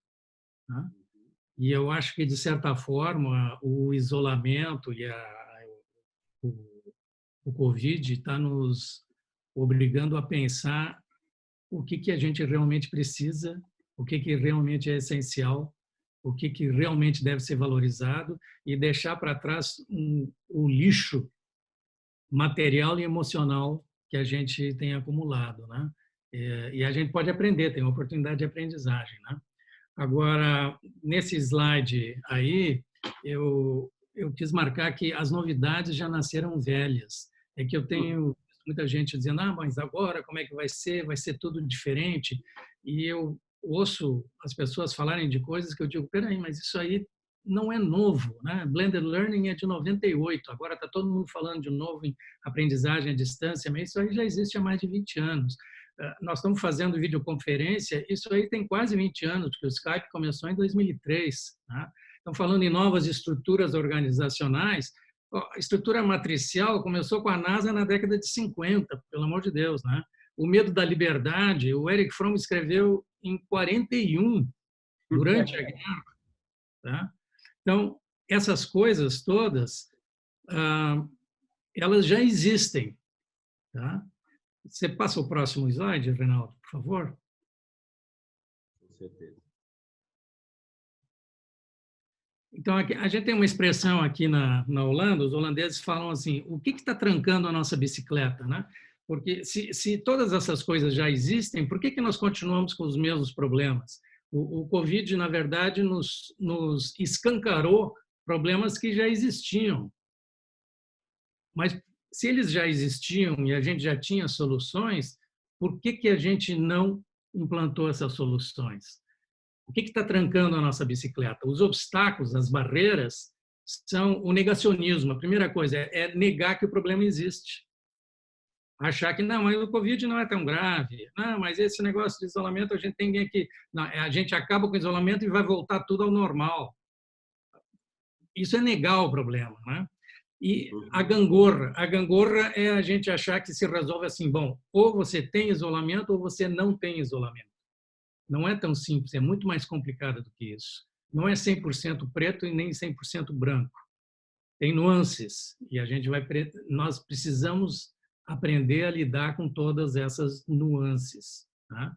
E eu acho que, de certa forma, o isolamento e o Covid está nos obrigando a pensar o que a gente realmente precisa, o que realmente é essencial, o que realmente deve ser valorizado e deixar para trás o lixo material e emocional que a gente tem acumulado, né? E a gente pode aprender, tem uma oportunidade de aprendizagem, né? Agora, nesse slide aí, eu quis marcar que as novidades já nasceram velhas. É que eu tenho muita gente dizendo, mas agora como é que vai ser? Vai ser tudo diferente. E eu ouço as pessoas falarem de coisas que eu digo, peraí, mas isso aí não é novo, né? Blended Learning é de 98, agora está todo mundo falando de novo em aprendizagem à distância, mas isso aí já existe há mais de 20 anos. Nós estamos fazendo videoconferência, isso aí tem quase 20 anos, porque o Skype começou em 2003. Né? Estamos falando em novas estruturas organizacionais. A estrutura matricial começou com a NASA na década de 50, pelo amor de Deus. Né? O medo da liberdade, o Erich Fromm escreveu em 41, durante a guerra. Tá? Então, essas coisas todas, elas já existem. Tá? Você passa o próximo slide, Reinaldo, por favor? Com certeza. Então, aqui, a gente tem uma expressão aqui na Holanda, os holandeses falam assim, o que está trancando a nossa bicicleta? Né? Porque se todas essas coisas já existem, por que nós continuamos com os mesmos problemas? O Covid, na verdade, nos escancarou problemas que já existiam. Mas se eles já existiam e a gente já tinha soluções, por que a gente não implantou essas soluções? O que está trancando a nossa bicicleta? Os obstáculos, as barreiras, são o negacionismo. A primeira coisa é negar que o problema existe. Achar que não, mas o Covid não é tão grave. Não, mas esse negócio de isolamento, a gente tem que... Não, a gente acaba com o isolamento e vai voltar tudo ao normal. Isso é negar o problema, né? E a gangorra é a gente achar que se resolve assim, bom, ou você tem isolamento ou você não tem isolamento. Não é tão simples, é muito mais complicado do que isso. Não é 100% preto e nem 100% branco. Tem nuances e nós precisamos aprender a lidar com todas essas nuances. Tá?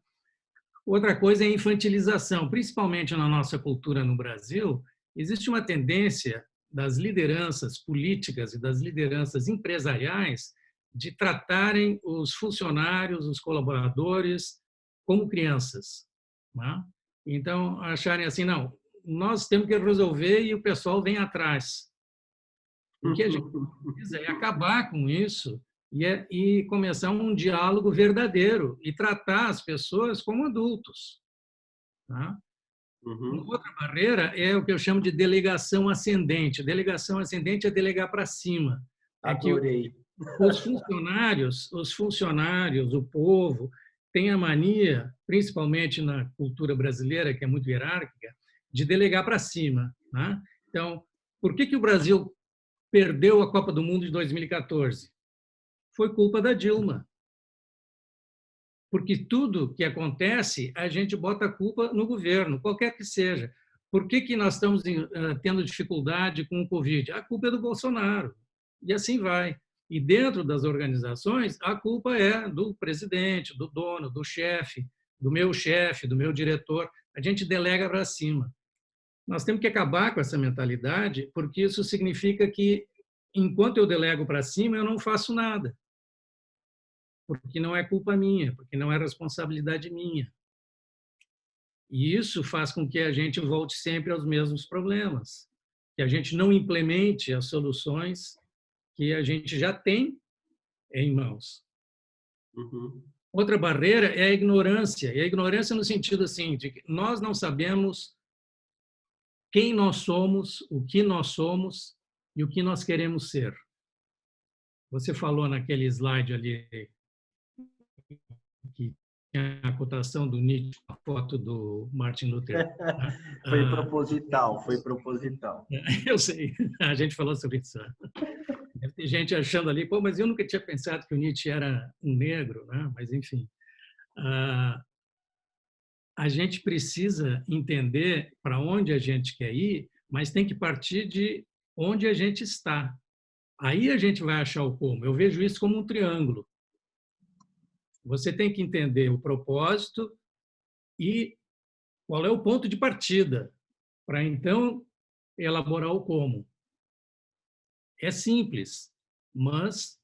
Outra coisa é a infantilização, principalmente na nossa cultura no Brasil. Existe uma tendência das lideranças políticas e das lideranças empresariais de tratarem os funcionários, os colaboradores, como crianças. Né? Então, acharem assim, não, nós temos que resolver e o pessoal vem atrás. O que a gente precisa é acabar com isso e começar um diálogo verdadeiro e tratar as pessoas como adultos. Tá? Uma outra barreira é o que eu chamo de delegação ascendente. Delegação ascendente é delegar para cima. Adorei. Os funcionários, o povo, tem a mania, principalmente na cultura brasileira, que é muito hierárquica, de delegar para cima. Né? Então, por que o Brasil perdeu a Copa do Mundo de 2014? Foi culpa da Dilma. Porque tudo que acontece, a gente bota a culpa no governo, qualquer que seja. Por que nós estamos tendo dificuldade com o Covid? A culpa é do Bolsonaro. E assim vai. E dentro das organizações, a culpa é do presidente, do dono, do chefe, do meu diretor. A gente delega para cima. Nós temos que acabar com essa mentalidade, porque isso significa que, enquanto eu delego para cima, eu não faço nada. Porque não é culpa minha, porque não é responsabilidade minha. E isso faz com que a gente volte sempre aos mesmos problemas, que a gente não implemente as soluções que a gente já tem em mãos. Outra barreira é a ignorância, e a ignorância no sentido assim, de que nós não sabemos quem nós somos, o que nós somos e o que nós queremos ser. Você falou naquele slide ali que tinha a cotação do Nietzsche, a foto do Martin Luther. Foi proposital, foi proposital. Eu sei, a gente falou sobre isso. Deve ter gente achando ali, pô, mas eu nunca tinha pensado que o Nietzsche era um negro, né? Mas, enfim. A gente precisa entender para onde a gente quer ir, mas tem que partir de onde a gente está. Aí a gente vai achar o como. Eu vejo isso como um triângulo. Você tem que entender o propósito e qual é o ponto de partida, para então elaborar o como. É simples, mas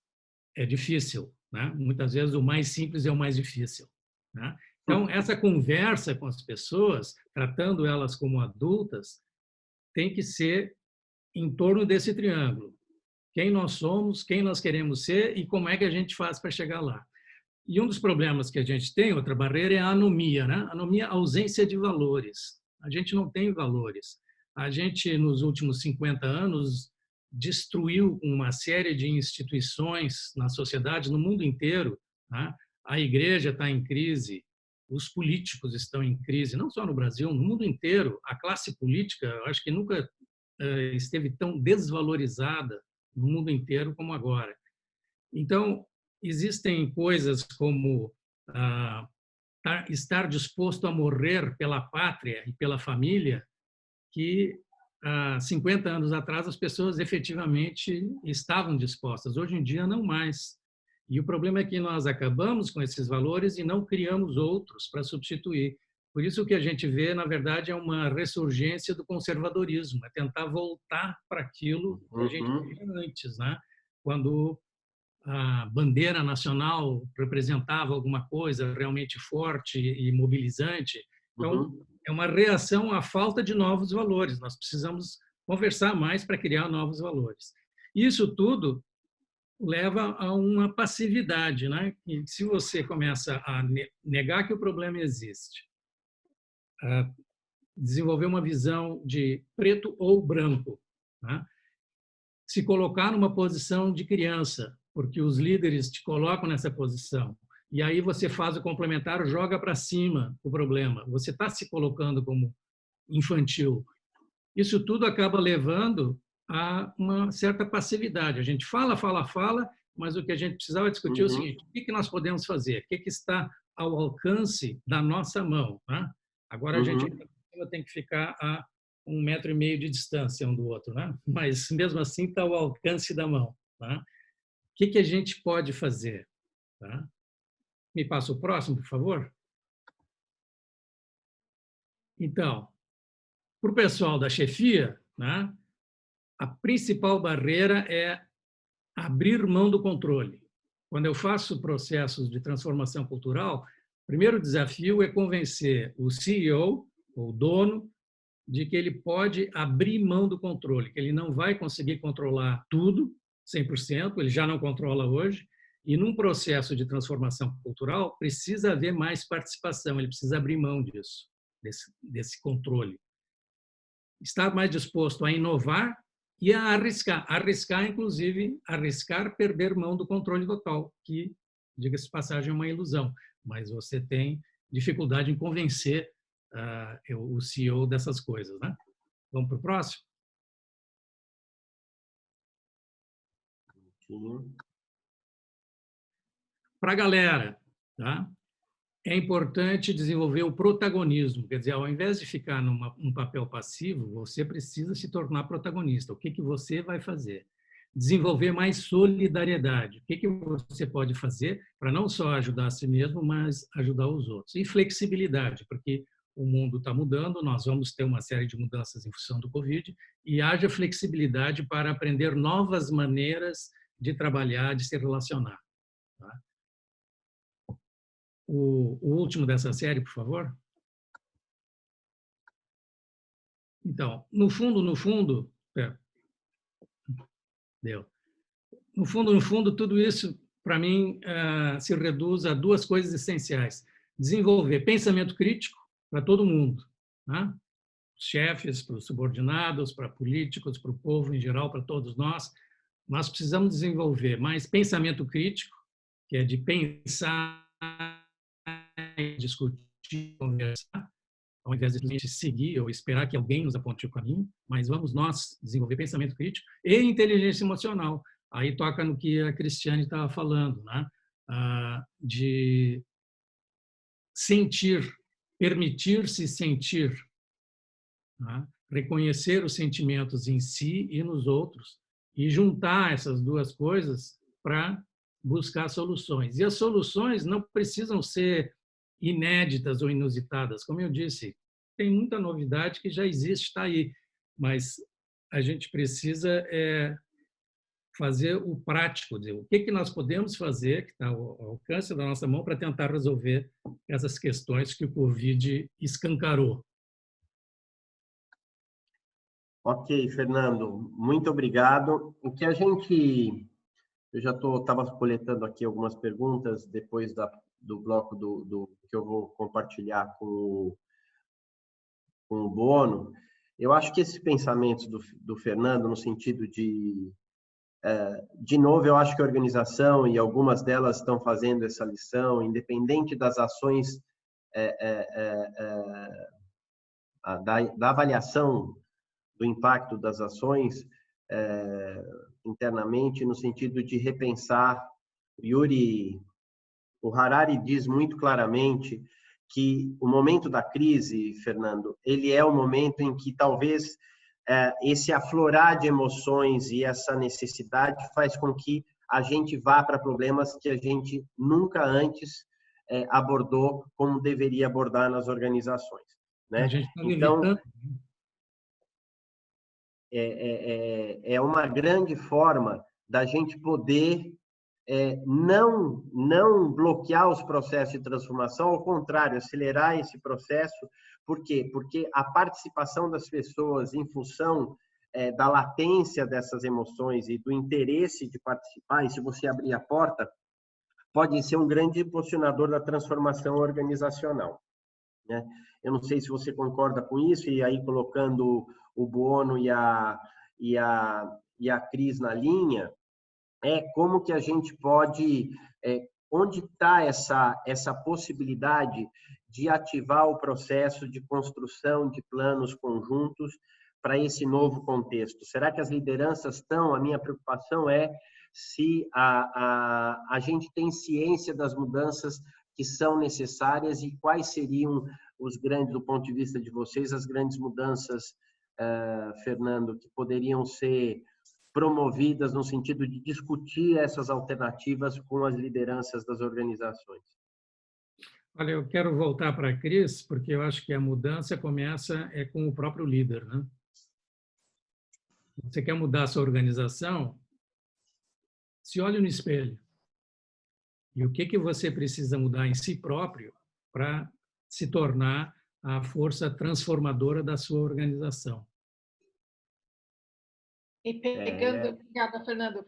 é difícil. Né? Muitas vezes o mais simples é o mais difícil. Né? Então, essa conversa com as pessoas, tratando elas como adultas, tem que ser em torno desse triângulo. Quem nós somos, quem nós queremos ser e como é que a gente faz para chegar lá. E um dos problemas que a gente tem, outra barreira, é a anomia. Né? Anomia, ausência de valores. A gente não tem valores. A gente, nos últimos 50 anos, destruiu uma série de instituições na sociedade, no mundo inteiro. Né? A igreja está em crise, os políticos estão em crise, não só no Brasil, no mundo inteiro. A classe política, eu acho que nunca esteve tão desvalorizada no mundo inteiro como agora. Então, existem coisas como estar disposto a morrer pela pátria e pela família, que há 50 anos atrás as pessoas efetivamente estavam dispostas. Hoje em dia, não mais. E o problema é que nós acabamos com esses valores e não criamos outros para substituir. Por isso o que a gente vê, na verdade, é uma ressurgência do conservadorismo, é tentar voltar para aquilo que a gente via antes, né? Quando a bandeira nacional representava alguma coisa realmente forte e mobilizante. Então, é uma reação à falta de novos valores. Nós precisamos conversar mais para criar novos valores. Isso tudo leva a uma passividade, né? E se você começa a negar que o problema existe, a desenvolver uma visão de preto ou branco, né? se colocar numa posição de criança, porque os líderes te colocam nessa posição. E aí você faz o complementar, joga para cima o problema. Você está se colocando como infantil. Isso tudo acaba levando a uma certa passividade. A gente fala, mas o que a gente precisava discutir é o seguinte: o que nós podemos fazer? O que está ao alcance da nossa mão? Né? Agora a gente tem que ficar a 1,5 metro de distância um do outro, né? Mas mesmo assim está ao alcance da mão. Tá? O que a gente pode fazer? Tá? Me passa o próximo, por favor. Então, para o pessoal da chefia, né, a principal barreira é abrir mão do controle. Quando eu faço processos de transformação cultural, o primeiro desafio é convencer o CEO, ou dono, de que ele pode abrir mão do controle, que ele não vai conseguir controlar tudo, 100%, ele já não controla hoje, e num processo de transformação cultural precisa haver mais participação, ele precisa abrir mão disso, desse controle. Estar mais disposto a inovar e a arriscar. Arriscar, inclusive, perder mão do controle total, que, diga-se de passagem, é uma ilusão, mas você tem dificuldade em convencer o CEO dessas coisas, né? Vamos para o próximo? Sim. Para a galera, tá? É importante desenvolver o protagonismo, quer dizer, ao invés de ficar num papel passivo, você precisa se tornar protagonista. O que você vai fazer? Desenvolver mais solidariedade. O que você pode fazer para não só ajudar a si mesmo, mas ajudar os outros? E flexibilidade, porque o mundo está mudando, nós vamos ter uma série de mudanças em função do Covid, e haja flexibilidade para aprender novas maneiras de trabalhar, de se relacionar. Tá? O último dessa série, por favor. Então, no fundo, deu. No fundo, tudo isso, para mim, se reduz a duas coisas essenciais. Desenvolver pensamento crítico para todo mundo, né? Os chefes, para os subordinados, para políticos, para o povo em geral, para todos nós. Nós precisamos desenvolver mais pensamento crítico, que é de pensar, discutir, conversar, ao invés de simplesmente seguir ou esperar que alguém nos aponte o caminho, mas vamos nós desenvolver pensamento crítico e inteligência emocional. Aí toca no que a Cristiane estava falando, né? De sentir, permitir-se sentir, né? Reconhecer os sentimentos em si e nos outros e juntar essas duas coisas para buscar soluções. E as soluções não precisam ser inéditas ou inusitadas. Como eu disse, tem muita novidade que já existe, está aí, mas a gente precisa fazer o prático, dizer, o que nós podemos fazer, que está ao alcance da nossa mão, para tentar resolver essas questões que o Covid escancarou. Ok, Fernando, muito obrigado. O que a gente... Eu já estava coletando aqui algumas perguntas depois do bloco que eu vou compartilhar com o Bono. Eu acho que esses pensamentos do Fernando, no sentido de novo, eu acho que a organização, e algumas delas estão fazendo essa lição, independente das ações, da avaliação do impacto das ações, internamente, no sentido de repensar. O Harari diz muito claramente que o momento da crise, Fernando, ele é o momento em que talvez esse aflorar de emoções e essa necessidade faz com que a gente vá para problemas que a gente nunca antes abordou como deveria abordar nas organizações, né? A gente está então evitando. É uma grande forma da gente poder não bloquear os processos de transformação, ao contrário, acelerar esse processo. Por quê? Porque a participação das pessoas em função da latência dessas emoções e do interesse de participar, e se você abrir a porta, pode ser um grande impulsionador da transformação organizacional, né? Eu não sei se você concorda com isso, e aí colocando o Bono e a e a Cris na linha, é como que a gente pode, onde está essa possibilidade de ativar o processo de construção de planos conjuntos para esse novo contexto? Será que as lideranças estão? A minha preocupação é se a gente tem ciência das mudanças que são necessárias e quais seriam os grandes, do ponto de vista de vocês, as grandes mudanças, Fernando, que poderiam ser promovidas no sentido de discutir essas alternativas com as lideranças das organizações. Olha, eu quero voltar para a Cris, porque eu acho que a mudança começa com o próprio líder, né? Você quer mudar a sua organização? Se olhe no espelho. E o que você precisa mudar em si próprio para se tornar a força transformadora da sua organização? E pegando, obrigada, Fernando,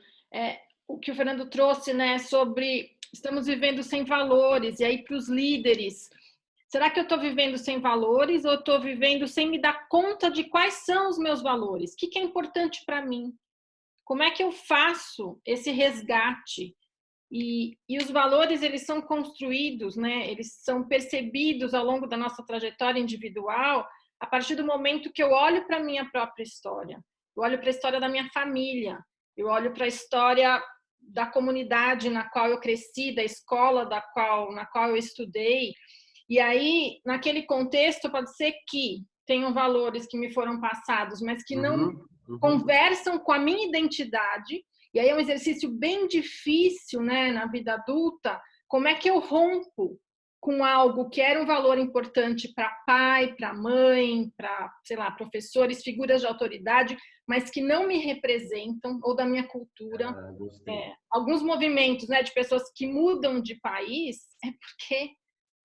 o que o Fernando trouxe, né, sobre estamos vivendo sem valores, e aí para os líderes, será que eu estou vivendo sem valores ou estou vivendo sem me dar conta de quais são os meus valores? O que é importante para mim? Como é que eu faço esse resgate? E os valores, eles são construídos, né? Eles são percebidos ao longo da nossa trajetória individual a partir do momento que eu olho para a minha própria história. Eu olho para a história da minha família, eu olho para a história da comunidade na qual eu cresci, da escola na qual eu estudei. E aí, naquele contexto, pode ser que tenham valores que me foram passados, mas que não conversam com a minha identidade. E aí é um exercício bem difícil, né, na vida adulta. Como é que eu rompo com algo que era um valor importante para pai, para mãe, para, sei lá, professores, figuras de autoridade, mas que não me representam, ou da minha cultura. Alguns movimentos, né, de pessoas que mudam de país é porque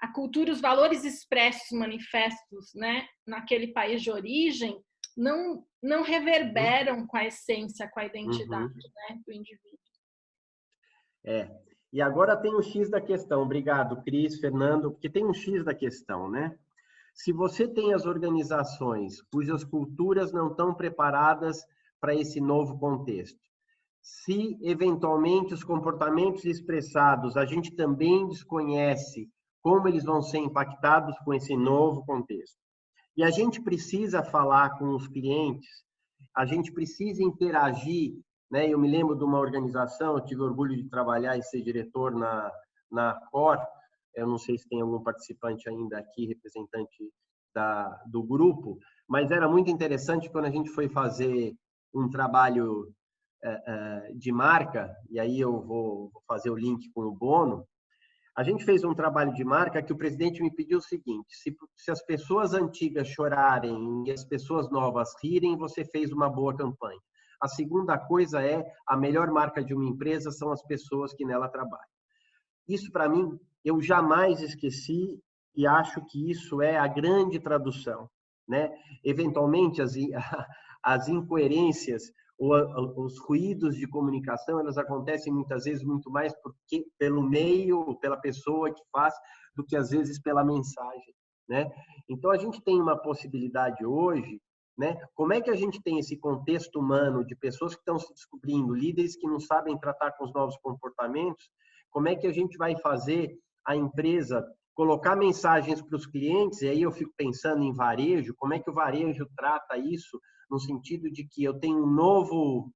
a cultura, os valores expressos, manifestos, né, naquele país de origem, não reverberam com a essência, com a identidade, né, do indivíduo. E agora tem o X da questão. Obrigado, Cris, Fernando, porque tem um X da questão, né? Se você tem as organizações cujas culturas não estão preparadas para esse novo contexto, se eventualmente os comportamentos expressados a gente também desconhece como eles vão ser impactados com esse novo contexto, e a gente precisa falar com os clientes, a gente precisa interagir, né? Eu me lembro de uma organização, eu tive orgulho de trabalhar e ser diretor na Cor. Eu não sei se tem algum participante ainda aqui, representante do grupo, mas era muito interessante quando a gente foi fazer um trabalho de marca, e aí eu vou fazer o link com o Bono. A gente fez um trabalho de marca que o presidente me pediu o seguinte: se as pessoas antigas chorarem e as pessoas novas rirem, você fez uma boa campanha. A segunda coisa a melhor marca de uma empresa são as pessoas que nela trabalham. Isso, para mim, eu jamais esqueci e acho que isso é a grande tradução, né? Eventualmente, as incoerências, os ruídos de comunicação, elas acontecem muitas vezes muito mais pelo meio, pela pessoa que faz, do que às vezes pela mensagem, né? Então, a gente tem uma possibilidade hoje, né? Como é que a gente tem esse contexto humano de pessoas que estão se descobrindo, líderes que não sabem tratar com os novos comportamentos? Como é que a gente vai fazer a empresa colocar mensagens para os clientes? E aí eu fico pensando em varejo, como é que o varejo trata isso, no sentido de que eu tenho um novo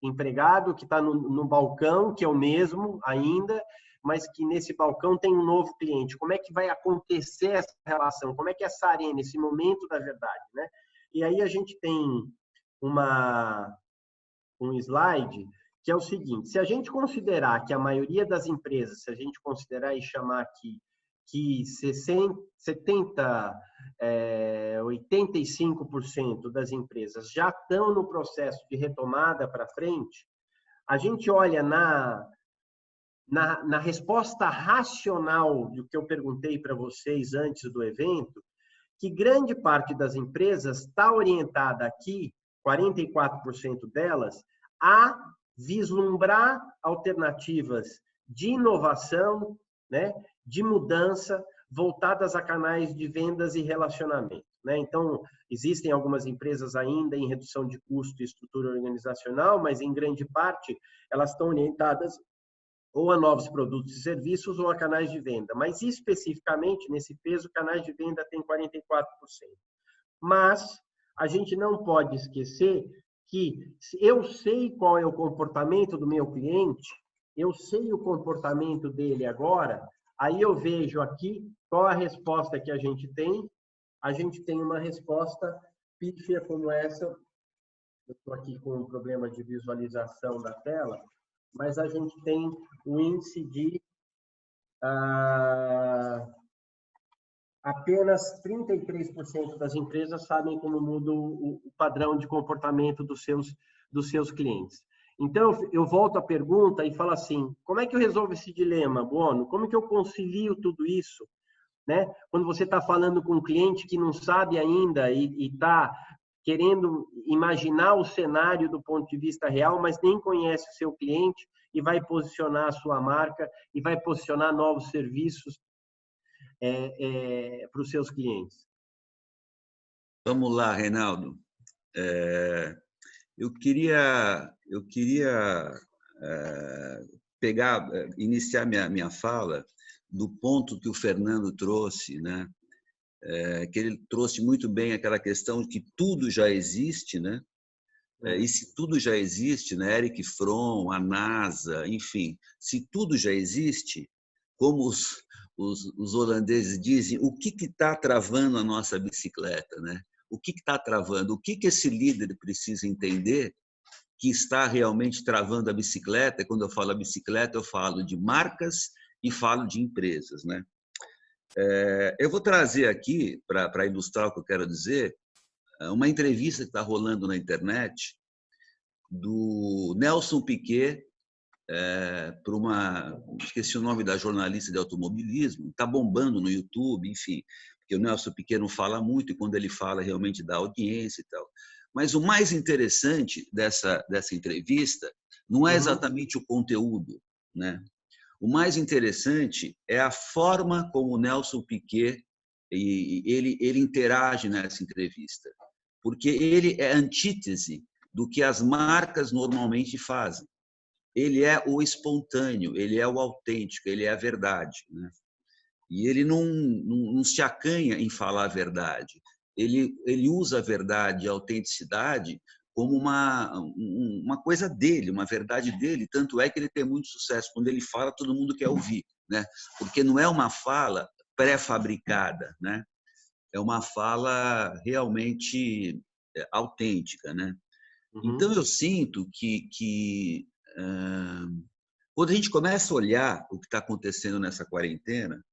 empregado que está no balcão, que é o mesmo ainda, mas que nesse balcão tem um novo cliente. Como é que vai acontecer essa relação? Como é que é essa arena, esse momento da verdade, né? E aí a gente tem um slide que é o seguinte: se a gente considerar que a maioria das empresas, se a gente considerar e chamar aqui que 85% das empresas já estão no processo de retomada para frente, a gente olha na resposta racional do que eu perguntei para vocês antes do evento, que grande parte das empresas está orientada aqui, 44% delas, a vislumbrar alternativas de inovação, né, de mudança, voltadas a canais de vendas e relacionamento. né? Então, existem algumas empresas ainda em redução de custo e estrutura organizacional, mas em grande parte elas estão orientadas ou a novos produtos e serviços ou a canais de venda. Mas especificamente nesse peso, canais de venda tem 44%. Mas a gente não pode esquecer que eu sei qual é o comportamento do meu cliente, eu sei o comportamento dele agora, aí eu vejo aqui qual a resposta que a gente tem. A gente tem uma resposta pífia como essa. Eu estou aqui com um problema de visualização da tela, mas a gente tem o índice de apenas 33% das empresas sabem como muda o padrão de comportamento dos seus clientes. Então, eu volto à pergunta e falo assim, como é que eu resolvo esse dilema, Buono? Como é que eu concilio tudo isso? Né? Quando você está falando com um cliente que não sabe ainda e está querendo imaginar o cenário do ponto de vista real, mas nem conhece o seu cliente e vai posicionar a sua marca e vai posicionar novos serviços para os seus clientes. Vamos lá, Reinaldo. Eu queria iniciar minha fala do ponto que o Fernando trouxe, né? Que ele trouxe muito bem aquela questão de que tudo já existe, né? E se tudo já existe, né? Eric Fromm, a NASA, enfim, se tudo já existe, como os holandeses dizem, o que está travando a nossa bicicleta, né? O que está travando? O que esse líder precisa entender que está realmente travando a bicicleta? Quando eu falo a bicicleta, eu falo de marcas e falo de empresas, né? Eu vou trazer aqui, para ilustrar o que eu quero dizer, uma entrevista que está rolando na internet do Nelson Piquet para esqueci o nome da jornalista de automobilismo, está bombando no YouTube, enfim, porque o Nelson Piquet não fala muito e quando ele fala realmente dá audiência e tal. Mas o mais interessante dessa entrevista não é exatamente o conteúdo, né? O mais interessante é a forma como o Nelson Piquet ele interage nessa entrevista, porque ele é antítese do que as marcas normalmente fazem. Ele é o espontâneo, ele é o autêntico, ele é a verdade, né? E ele não se acanha em falar a verdade. Ele usa a verdade e a autenticidade como uma coisa dele, uma verdade dele. Tanto é que ele tem muito sucesso. Quando ele fala, todo mundo quer ouvir, né? Porque não é uma fala pré-fabricada, né? É uma fala realmente autêntica, né? Então, eu sinto que quando a gente começa a olhar o que está acontecendo nessa quarentena,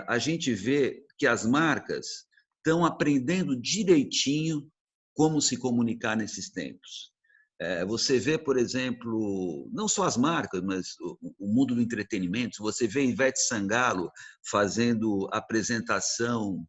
a gente vê que as marcas estão aprendendo direitinho como se comunicar nesses tempos. Você vê, por exemplo, não só as marcas, mas o mundo do entretenimento. Você vê Ivete Sangalo fazendo apresentação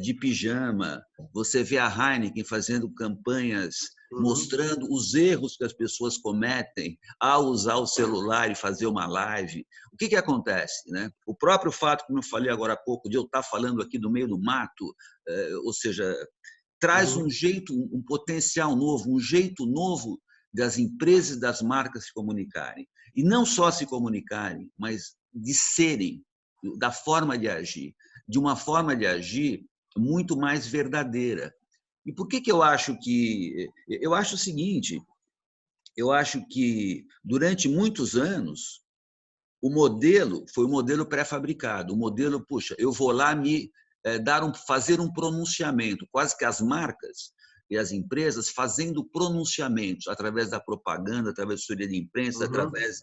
de pijama, você vê a Heineken fazendo campanhas mostrando os erros que as pessoas cometem ao usar o celular e fazer uma live. O que acontece, né? O próprio fato, como eu falei agora há pouco, de eu estar falando aqui do meio do mato, ou seja, traz um jeito, um potencial novo, um jeito novo das empresas e das marcas se comunicarem. E não só se comunicarem, mas de serem, da forma de agir, de uma forma de agir muito mais verdadeira. E por que eu acho que... Eu acho o seguinte, eu acho que durante muitos anos o modelo foi um modelo pré-fabricado, o modelo, puxa, eu vou lá fazer um pronunciamento, quase que as marcas e as empresas fazendo pronunciamentos através da propaganda, através da assessoria de imprensa, através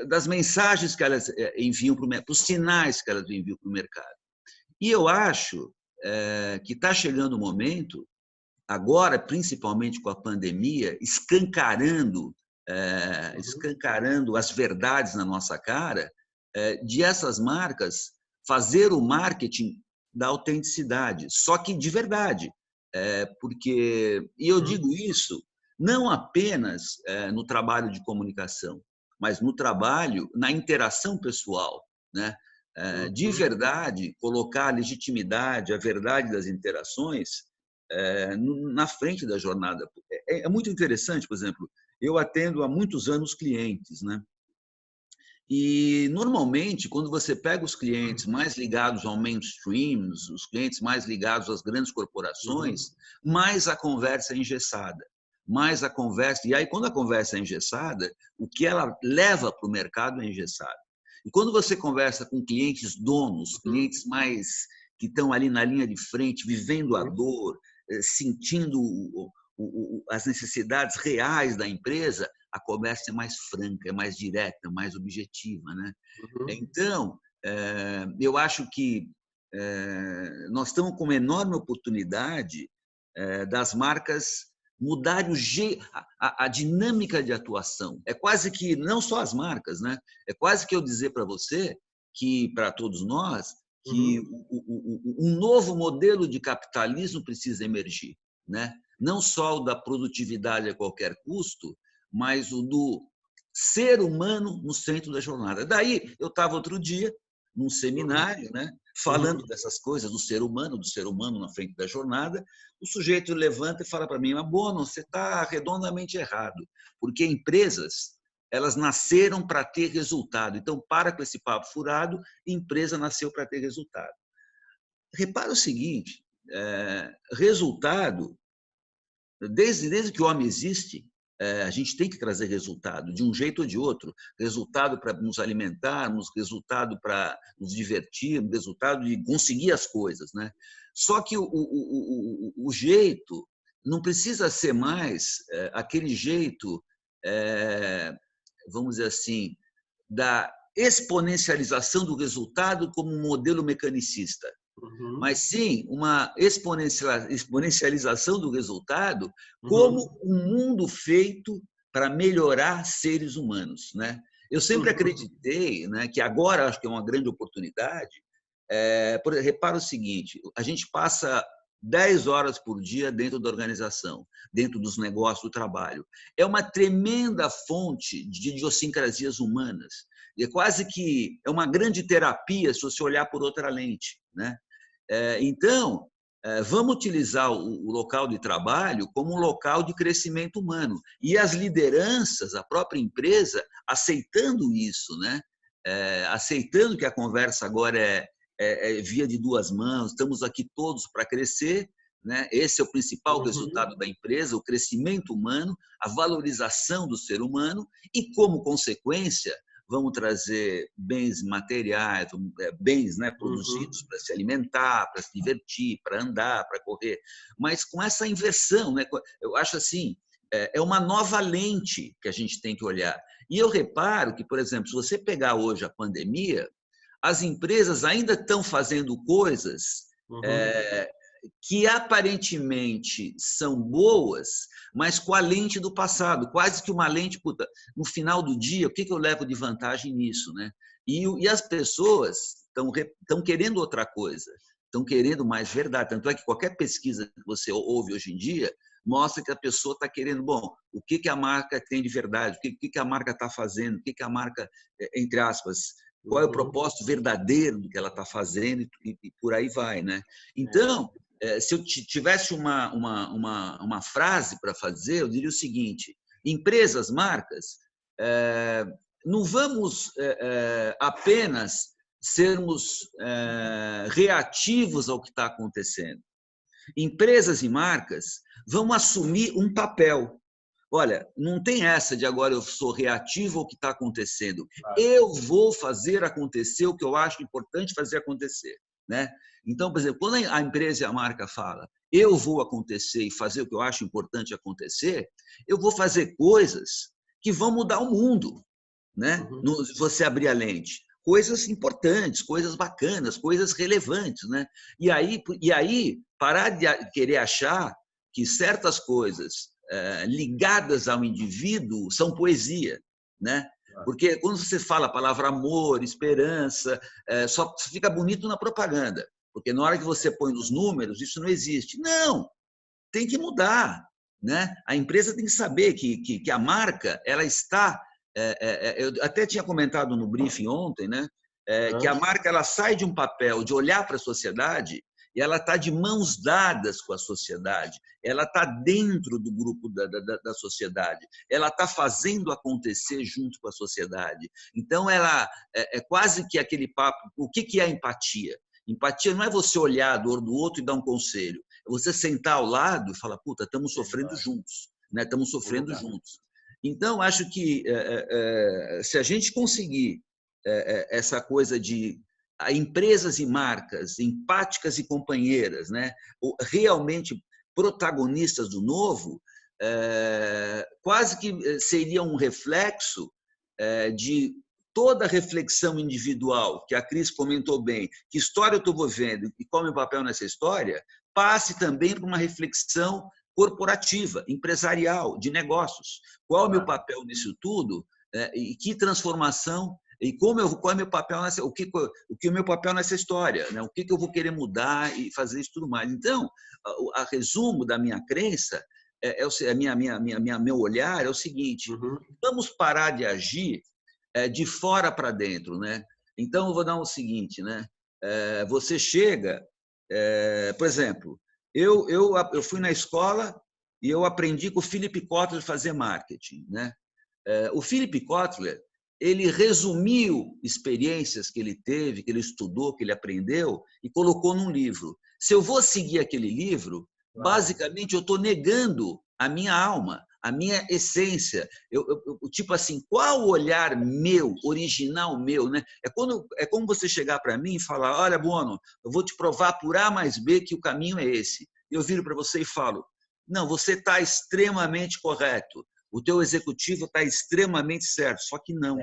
das mensagens que elas enviam para os sinais que elas enviam para o mercado. E eu acho que está chegando o momento, agora, principalmente com a pandemia, escancarando as verdades na nossa cara, de essas marcas fazer o marketing da autenticidade, só que de verdade. E eu digo isso não apenas no trabalho de comunicação, mas no trabalho, na interação pessoal, né? de verdade, colocar a legitimidade, a verdade das interações na frente da jornada. É muito interessante, por exemplo, eu atendo há muitos anos clientes, né? E, normalmente, quando você pega os clientes mais ligados ao mainstream, os clientes mais ligados às grandes corporações, mais a conversa é engessada. Mais a conversa... E aí, quando a conversa é engessada, o que ela leva para o mercado é engessado. E quando você conversa com clientes donos, clientes mais que estão ali na linha de frente, vivendo a dor, sentindo as necessidades reais da empresa, a conversa é mais franca, é mais direta, mais objetiva, né? Então, eu acho que nós estamos com uma enorme oportunidade das marcas mudarem a dinâmica de atuação. É quase que, não só as marcas, né? É quase que eu dizer para você, que para todos nós, que um novo modelo de capitalismo precisa emergir, né? Não só o da produtividade a qualquer custo, mas o do ser humano no centro da jornada. Daí, eu estava outro dia num seminário, né, falando dessas coisas, do ser humano na frente da jornada. O sujeito levanta e fala para mim: Bono, você está redondamente errado, porque empresas, elas nasceram para ter resultado. Então, para com esse papo furado, empresa nasceu para ter resultado. Repara o seguinte, resultado, desde que o homem existe, a gente tem que trazer resultado, de um jeito ou de outro. Resultado para nos alimentarmos, resultado para nos divertirmos, resultado de conseguir as coisas, né? Só que o jeito não precisa ser mais aquele jeito, vamos dizer assim, da exponencialização do resultado como um modelo mecanicista. Mas sim uma exponencialização do resultado como um mundo feito para melhorar seres humanos, né? Eu sempre acreditei, né, que agora acho que é uma grande oportunidade. Repara o seguinte: a gente passa 10 horas por dia dentro da organização, dentro dos negócios do trabalho. É uma tremenda fonte de idiosincrasias humanas. E é quase que uma grande terapia se você olhar por outra lente, né? Então, vamos utilizar o local de trabalho como um local de crescimento humano. E as lideranças, a própria empresa, aceitando isso, né? Aceitando que a conversa agora é via de duas mãos, estamos aqui todos para crescer, né? Esse é o principal resultado da empresa, o crescimento humano, a valorização do ser humano e, como consequência, vamos trazer bens materiais, bens, né, produzidos para se alimentar, para se divertir, para andar, para correr, mas com essa inversão, né? Eu acho assim, é uma nova lente que a gente tem que olhar. E eu reparo que, por exemplo, se você pegar hoje a pandemia, as empresas ainda estão fazendo coisas que aparentemente são boas, mas com a lente do passado, quase que uma lente, puta, no final do dia, o que eu levo de vantagem nisso, né? E as pessoas estão querendo outra coisa, estão querendo mais verdade. Tanto é que qualquer pesquisa que você ouve hoje em dia mostra que a pessoa está querendo, bom, o que a marca tem de verdade, o que a marca está fazendo, o que a marca, entre aspas, qual é o propósito verdadeiro do que ela está fazendo e por aí vai, né? Então, se eu tivesse uma frase para fazer, eu diria o seguinte: empresas, marcas, não vamos apenas sermos reativos ao que está acontecendo. Empresas e marcas vão assumir um papel. Olha, não tem essa de agora eu sou reativo ao que está acontecendo. Eu vou fazer acontecer o que eu acho importante fazer acontecer, né? Então, por exemplo, quando a empresa e a marca fala eu vou acontecer e fazer o que eu acho importante acontecer, eu vou fazer coisas que vão mudar o mundo, né? Se você abrir a lente. Coisas importantes, coisas bacanas, coisas relevantes, né? E aí parar de querer achar que certas coisas ligadas ao indivíduo são poesia, né? Porque quando você fala a palavra amor, esperança, só fica bonito na propaganda, porque na hora que você põe nos números, isso não existe. Não, tem que mudar, né? A empresa tem que saber que a marca, ela está... eu até tinha comentado no briefing ontem, né? que a marca ela sai de um papel de olhar para a sociedade e ela está de mãos dadas com a sociedade, ela está dentro do grupo da sociedade, ela está fazendo acontecer junto com a sociedade. Então, ela é quase que aquele papo, o que é a empatia? Empatia não é você olhar a dor do outro e dar um conselho, é você sentar ao lado e falar, puta, estamos sofrendo juntos, né? Estamos sofrendo juntos. Então, acho que se a gente conseguir essa coisa de empresas e marcas empáticas e companheiras, né, realmente protagonistas do novo, quase que seria um reflexo de toda a reflexão individual, que a Cris comentou bem, que história eu estou vivendo e qual é o meu papel nessa história, passe também para uma reflexão corporativa, empresarial, de negócios. Qual é o meu papel nisso tudo e que transformação e qual é meu papel nessa, o que é o meu papel nessa história, né? O que eu vou querer mudar e fazer isso tudo mais. Então, a resumo da minha crença meu olhar é o seguinte: vamos parar de agir de fora para dentro, né? Então, eu vou dar o seguinte, né? Você chega, por exemplo, eu fui na escola e eu aprendi com o Philip Kotler a fazer marketing, né? O Philip Kotler, ele resumiu experiências que ele teve, que ele estudou, que ele aprendeu e colocou num livro. Se eu vou seguir aquele livro, basicamente eu estou negando a minha alma, a minha essência. Tipo assim, qual o olhar meu, original meu, né? É como você chegar para mim e falar, olha, Bono, eu vou te provar por A mais B que o caminho é esse. Eu viro para você e falo, não, você está extremamente correto. O teu executivo está extremamente certo, só que não.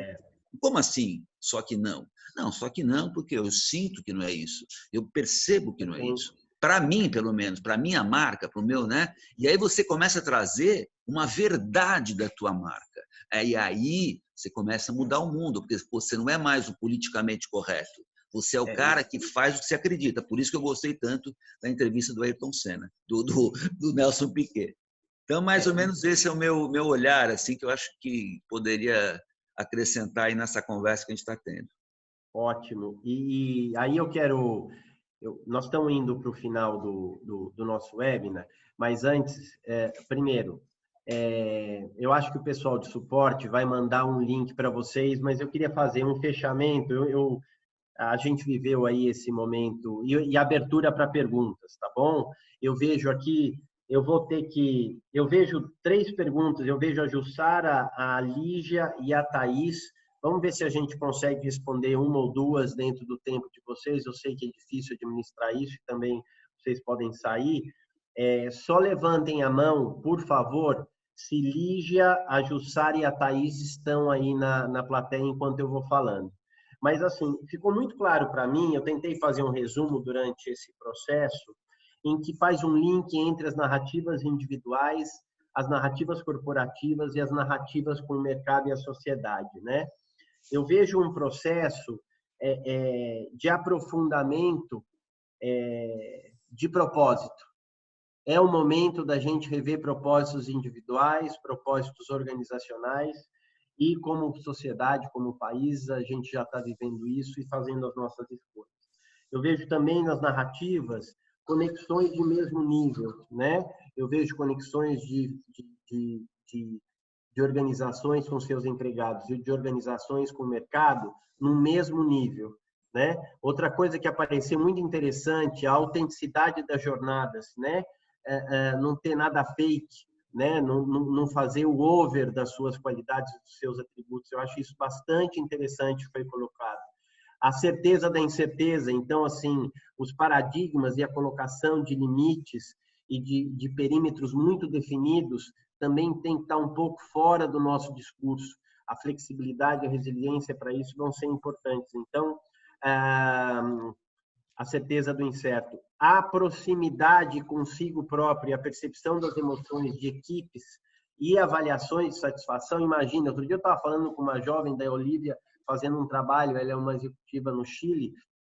Como assim? Só que não. Não, só que não, porque eu sinto que não é isso. Eu percebo que não é isso. Para mim, pelo menos, para a minha marca, para o meu, né? E aí você começa a trazer uma verdade da tua marca. E aí você começa a mudar o mundo, porque você não é mais o politicamente correto. Você é o cara que faz o que você acredita. Por isso que eu gostei tanto da entrevista do Ayrton Senna, do Nelson Piquet. Então, mais ou menos esse é o meu olhar, assim, que eu acho que poderia acrescentar aí nessa conversa que a gente está tendo. Ótimo. E aí nós estamos indo para o final do nosso webinar, mas antes, primeiro, eu acho que o pessoal de suporte vai mandar um link para vocês, mas eu queria fazer um fechamento. A gente viveu aí esse momento e abertura para perguntas, tá bom? Eu vejo aqui, eu vejo 3 perguntas, eu vejo a Jussara, a Lígia e a Thaís. Vamos ver se a gente consegue responder uma ou duas dentro do tempo de vocês. Eu sei que é difícil administrar isso e também vocês podem sair. Só levantem a mão, por favor, se Lígia, a Jussara e a Thaís estão aí na plateia enquanto eu vou falando. Mas, assim, ficou muito claro para mim, eu tentei fazer um resumo durante esse processo, em que faz um link entre as narrativas individuais, as narrativas corporativas e as narrativas com o mercado e a sociedade, né? Eu vejo um processo de aprofundamento de propósito. É o momento da gente rever propósitos individuais, propósitos organizacionais, e como sociedade, como país, a gente já está vivendo isso e fazendo as nossas escolhas. Eu vejo também nas narrativas conexões de mesmo nível, né? Eu vejo conexões de organizações com seus empregados e de organizações com o mercado no mesmo nível, né? Outra coisa que apareceu muito interessante, a autenticidade das jornadas, né? Não ter nada fake, né? Não fazer o over das suas qualidades, dos seus atributos. Eu acho isso bastante interessante, foi colocado. A certeza da incerteza, então, assim, os paradigmas e a colocação de limites e de perímetros muito definidos também tem que estar um pouco fora do nosso discurso. A flexibilidade e a resiliência para isso vão ser importantes. Então, a certeza do incerto. A proximidade consigo próprio, a percepção das emoções de equipes e avaliações de satisfação. Imagina, outro dia eu estava falando com uma jovem da Olivia, fazendo um trabalho, ela é uma executiva no Chile,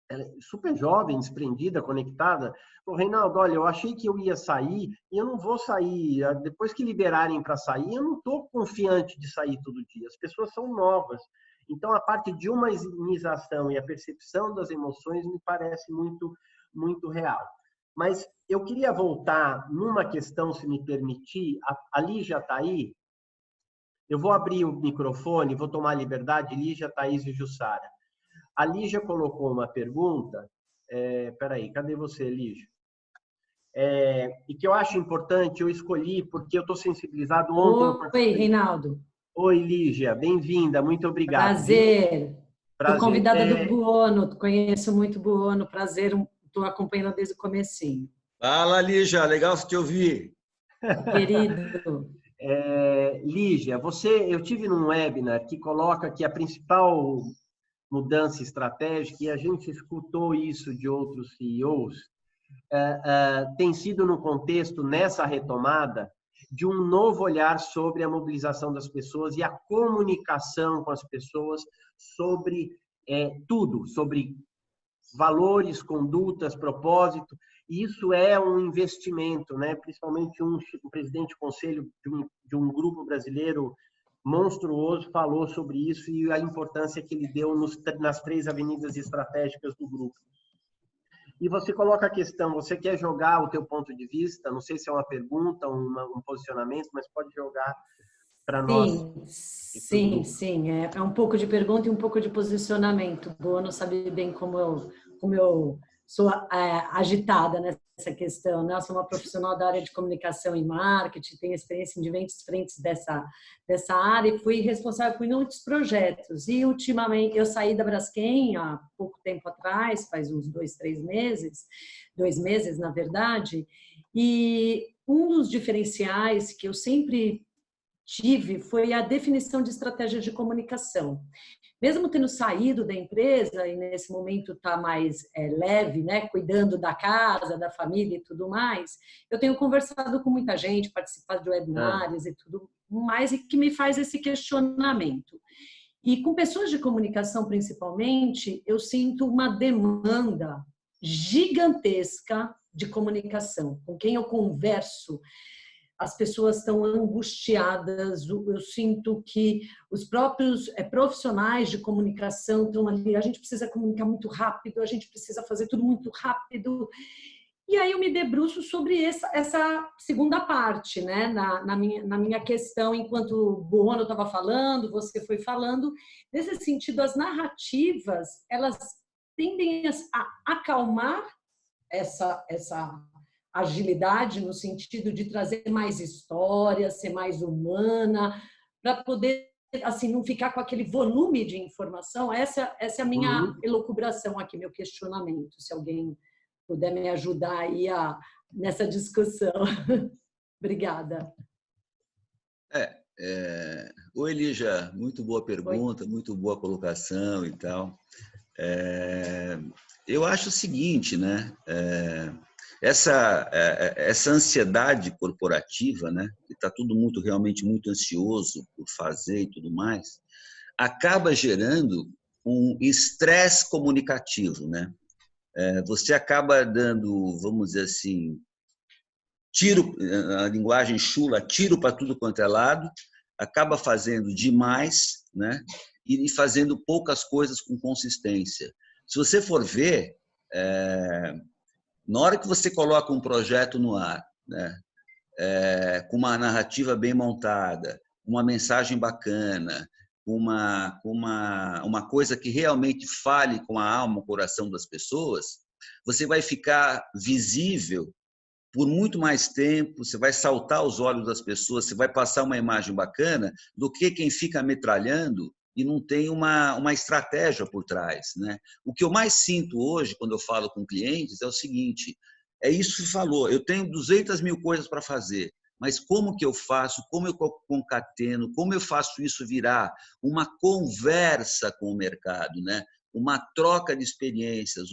ela é super jovem, desprendida, conectada. Falou, Reinaldo, olha, eu achei que eu ia sair e eu não vou sair. Depois que liberarem para sair, eu não estou confiante de sair todo dia. As pessoas são novas. Então, a parte de humanização e a percepção das emoções me parece muito real. Mas eu queria voltar numa questão, se me permitir. A Lígia está aí? Eu vou abrir o microfone, vou tomar liberdade, Lígia, Thaís e Jussara. A Lígia colocou uma pergunta. Peraí, cadê você, Lígia? E que eu acho importante, eu escolhi porque eu estou sensibilizado ontem. Oi, Reinaldo. Oi, Lígia, bem-vinda, muito obrigado. Prazer. Prazer. Sou convidada do Buono, conheço muito Buono, prazer, estou acompanhando desde o comecinho. Fala, Lígia, legal te ouvir. Querido. Lígia, eu tive num webinar que coloca que a principal mudança estratégica, e a gente escutou isso de outros CEOs, tem sido no contexto, nessa retomada, de um novo olhar sobre a mobilização das pessoas e a comunicação com as pessoas sobre tudo, sobre valores, condutas, propósito. E isso é um investimento, né? Principalmente um presidente de conselho de um grupo brasileiro monstruoso falou sobre isso e a importância que ele deu nas 3 avenidas estratégicas do grupo. E você coloca a questão, você quer jogar o teu ponto de vista? Não sei se é uma pergunta, um posicionamento, mas pode jogar para nós. Sim. É um pouco de pergunta e um pouco de posicionamento. O Buono sabe bem como eu sou agitada nessa questão, né? Eu sou uma profissional da área de comunicação e marketing, tenho experiência em diversas frentes dessa área e fui responsável por muitos projetos. E, ultimamente, eu saí da Braskem há pouco tempo atrás, faz uns 2 meses, na verdade, e um dos diferenciais que eu sempre tive foi a definição de estratégia de comunicação. Mesmo tendo saído da empresa e nesse momento está mais leve, né, cuidando da casa, da família e tudo mais, eu tenho conversado com muita gente, participado de webinários e tudo mais, e que me faz esse questionamento. E com pessoas de comunicação, principalmente, eu sinto uma demanda gigantesca de comunicação. Com quem eu converso, as pessoas estão angustiadas, eu sinto que os próprios profissionais de comunicação estão ali, a gente precisa comunicar muito rápido, a gente precisa fazer tudo muito rápido. E aí eu me debruço sobre essa segunda parte, né? na minha questão, enquanto o Buono estava falando, você foi falando, nesse sentido, as narrativas, elas tendem a acalmar essa agilidade no sentido de trazer mais histórias, ser mais humana, para poder assim não ficar com aquele volume de informação. Essa é a minha elucubração aqui, meu questionamento. Se alguém puder me ajudar aí nessa discussão. Obrigada. Oi, Lígia, muito boa pergunta, muito boa colocação e tal. Eu acho o seguinte, né? Essa ansiedade corporativa, né, que está todo realmente muito ansioso por fazer e tudo mais, acaba gerando um estresse comunicativo, né? Você acaba dando, vamos dizer assim, tiro, a linguagem chula, tiro para tudo quanto é lado, acaba fazendo demais, né, e fazendo poucas coisas com consistência. Se você for ver, na hora que você coloca um projeto no ar, né, com uma narrativa bem montada, uma mensagem bacana, uma coisa que realmente fale com a alma, o coração das pessoas, você vai ficar visível por muito mais tempo, você vai saltar aos olhos das pessoas, você vai passar uma imagem bacana do que quem fica metralhando e não tem uma estratégia por trás, né? O que eu mais sinto hoje, quando eu falo com clientes, é o seguinte, é isso que falou, eu tenho 200 mil coisas para fazer, mas como que eu faço, como eu concateno, como eu faço isso virar uma conversa com o mercado, né? Uma troca de experiências,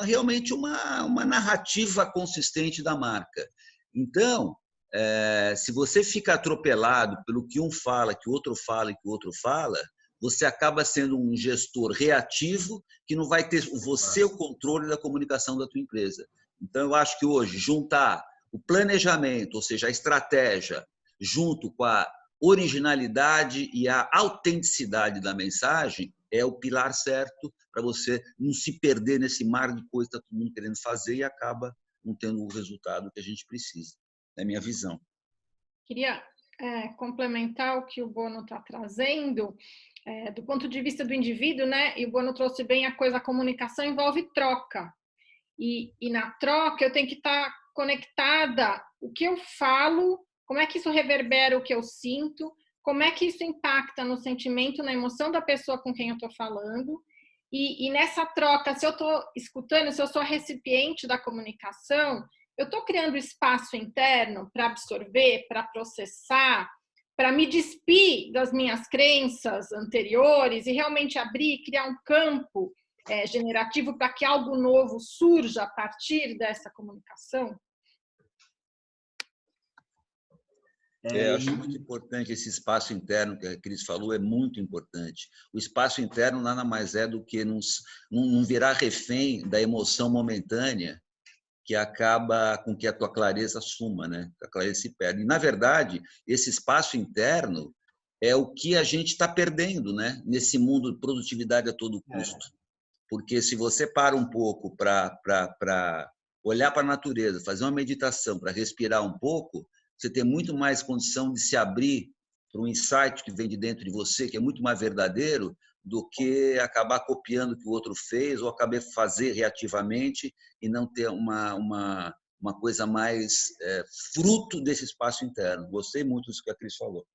realmente uma narrativa consistente da marca. Então, se você fica atropelado pelo que um fala, que o outro fala e que o outro fala, você acaba sendo um gestor reativo que não vai ter você o controle da comunicação da tua empresa. Então, eu acho que hoje juntar o planejamento, ou seja, a estratégia, junto com a originalidade e a autenticidade da mensagem é o pilar certo para você não se perder nesse mar de coisas que está todo mundo querendo fazer e acaba não tendo o resultado que a gente precisa. É a minha visão. Queria complementar o que o Bono está trazendo, do ponto de vista do indivíduo, né? E o Bono trouxe bem a coisa, a comunicação envolve troca. E na troca eu tenho que estar conectada, o que eu falo, como é que isso reverbera o que eu sinto, como é que isso impacta no sentimento, na emoção da pessoa com quem eu estou falando. E nessa troca, se eu estou escutando, se eu sou a recipiente da comunicação, eu estou criando espaço interno para absorver, para processar, para me despir das minhas crenças anteriores e realmente abrir, criar um campo generativo para que algo novo surja a partir dessa comunicação? Acho muito importante esse espaço interno que a Cris falou, é muito importante. O espaço interno nada mais é do que não virar refém da emoção momentânea que acaba com que a tua clareza suma, né? A clareza se perde. E, na verdade, esse espaço interno é o que a gente está perdendo, né? Nesse mundo de produtividade a todo custo. Porque se você para um pouco para olhar para a natureza, fazer uma meditação, para respirar um pouco, você tem muito mais condição de se abrir para um insight que vem de dentro de você, que é muito mais verdadeiro, do que acabar copiando o que o outro fez ou acabar fazer reativamente e não ter uma coisa mais fruto desse espaço interno. Gostei muito disso que a Cris falou.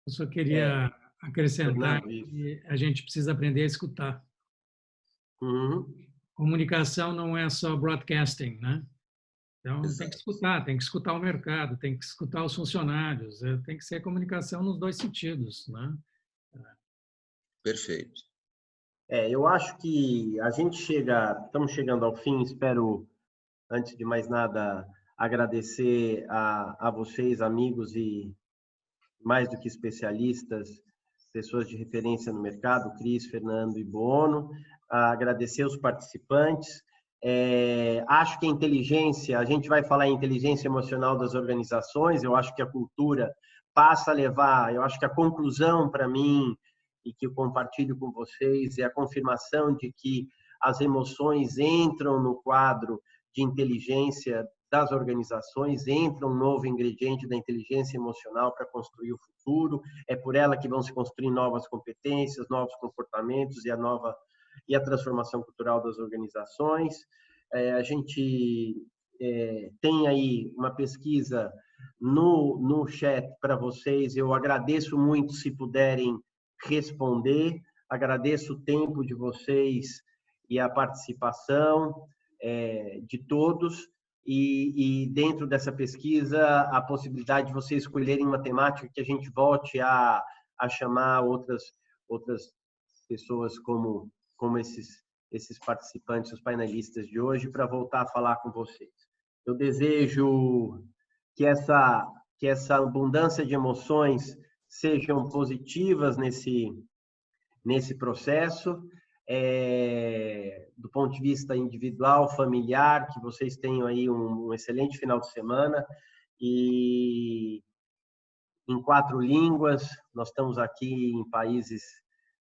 Eu só queria acrescentar que a gente precisa aprender a escutar. Comunicação não é só broadcasting, né? Então, Exato. Tem que escutar o mercado, tem que escutar os funcionários, tem que ser comunicação nos dois sentidos, né? Perfeito. Eu acho que estamos chegando ao fim, espero, antes de mais nada, agradecer a vocês, amigos e mais do que especialistas, pessoas de referência no mercado, Cris, Fernando e Bono, agradecer os participantes. Acho que a inteligência, a gente vai falar em inteligência emocional das organizações, eu acho que a cultura passa a levar, eu acho que a conclusão para mim, e que eu compartilho com vocês, é a confirmação de que as emoções entram no quadro de inteligência das organizações, entra um novo ingrediente da inteligência emocional para construir o futuro, é por ela que vão se construir novas competências, novos comportamentos e a transformação cultural das organizações. A gente tem aí uma pesquisa no chat para vocês, eu agradeço muito se puderem responder, agradeço o tempo de vocês e a participação de todos, e dentro dessa pesquisa a possibilidade de vocês escolherem uma temática que a gente volte a chamar outras pessoas como esses participantes, os painelistas de hoje, para voltar a falar com vocês. Eu desejo que essa abundância de emoções sejam positivas nesse processo, do ponto de vista individual, familiar, que vocês tenham aí um excelente final de semana, e em 4 línguas, nós estamos aqui em países,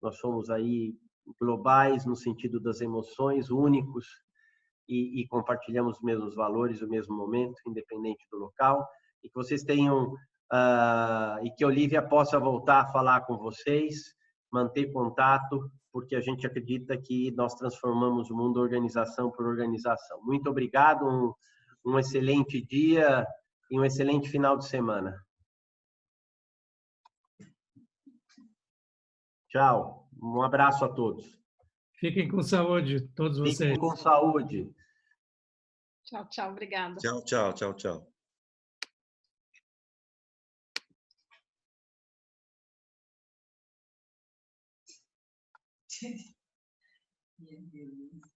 nós somos aí globais no sentido das emoções, únicos, e compartilhamos os mesmos valores, o mesmo momento, independente do local, e que vocês tenham, e que a Olivia possa voltar a falar com vocês, manter contato, porque a gente acredita que nós transformamos o mundo organização por organização. Muito obrigado, um excelente dia e um excelente final de semana. Tchau. Um abraço a todos. Fiquem com saúde, todos vocês. Fiquem com saúde. Tchau, tchau. Obrigada. Tchau, tchau, tchau, tchau. Minha delícia,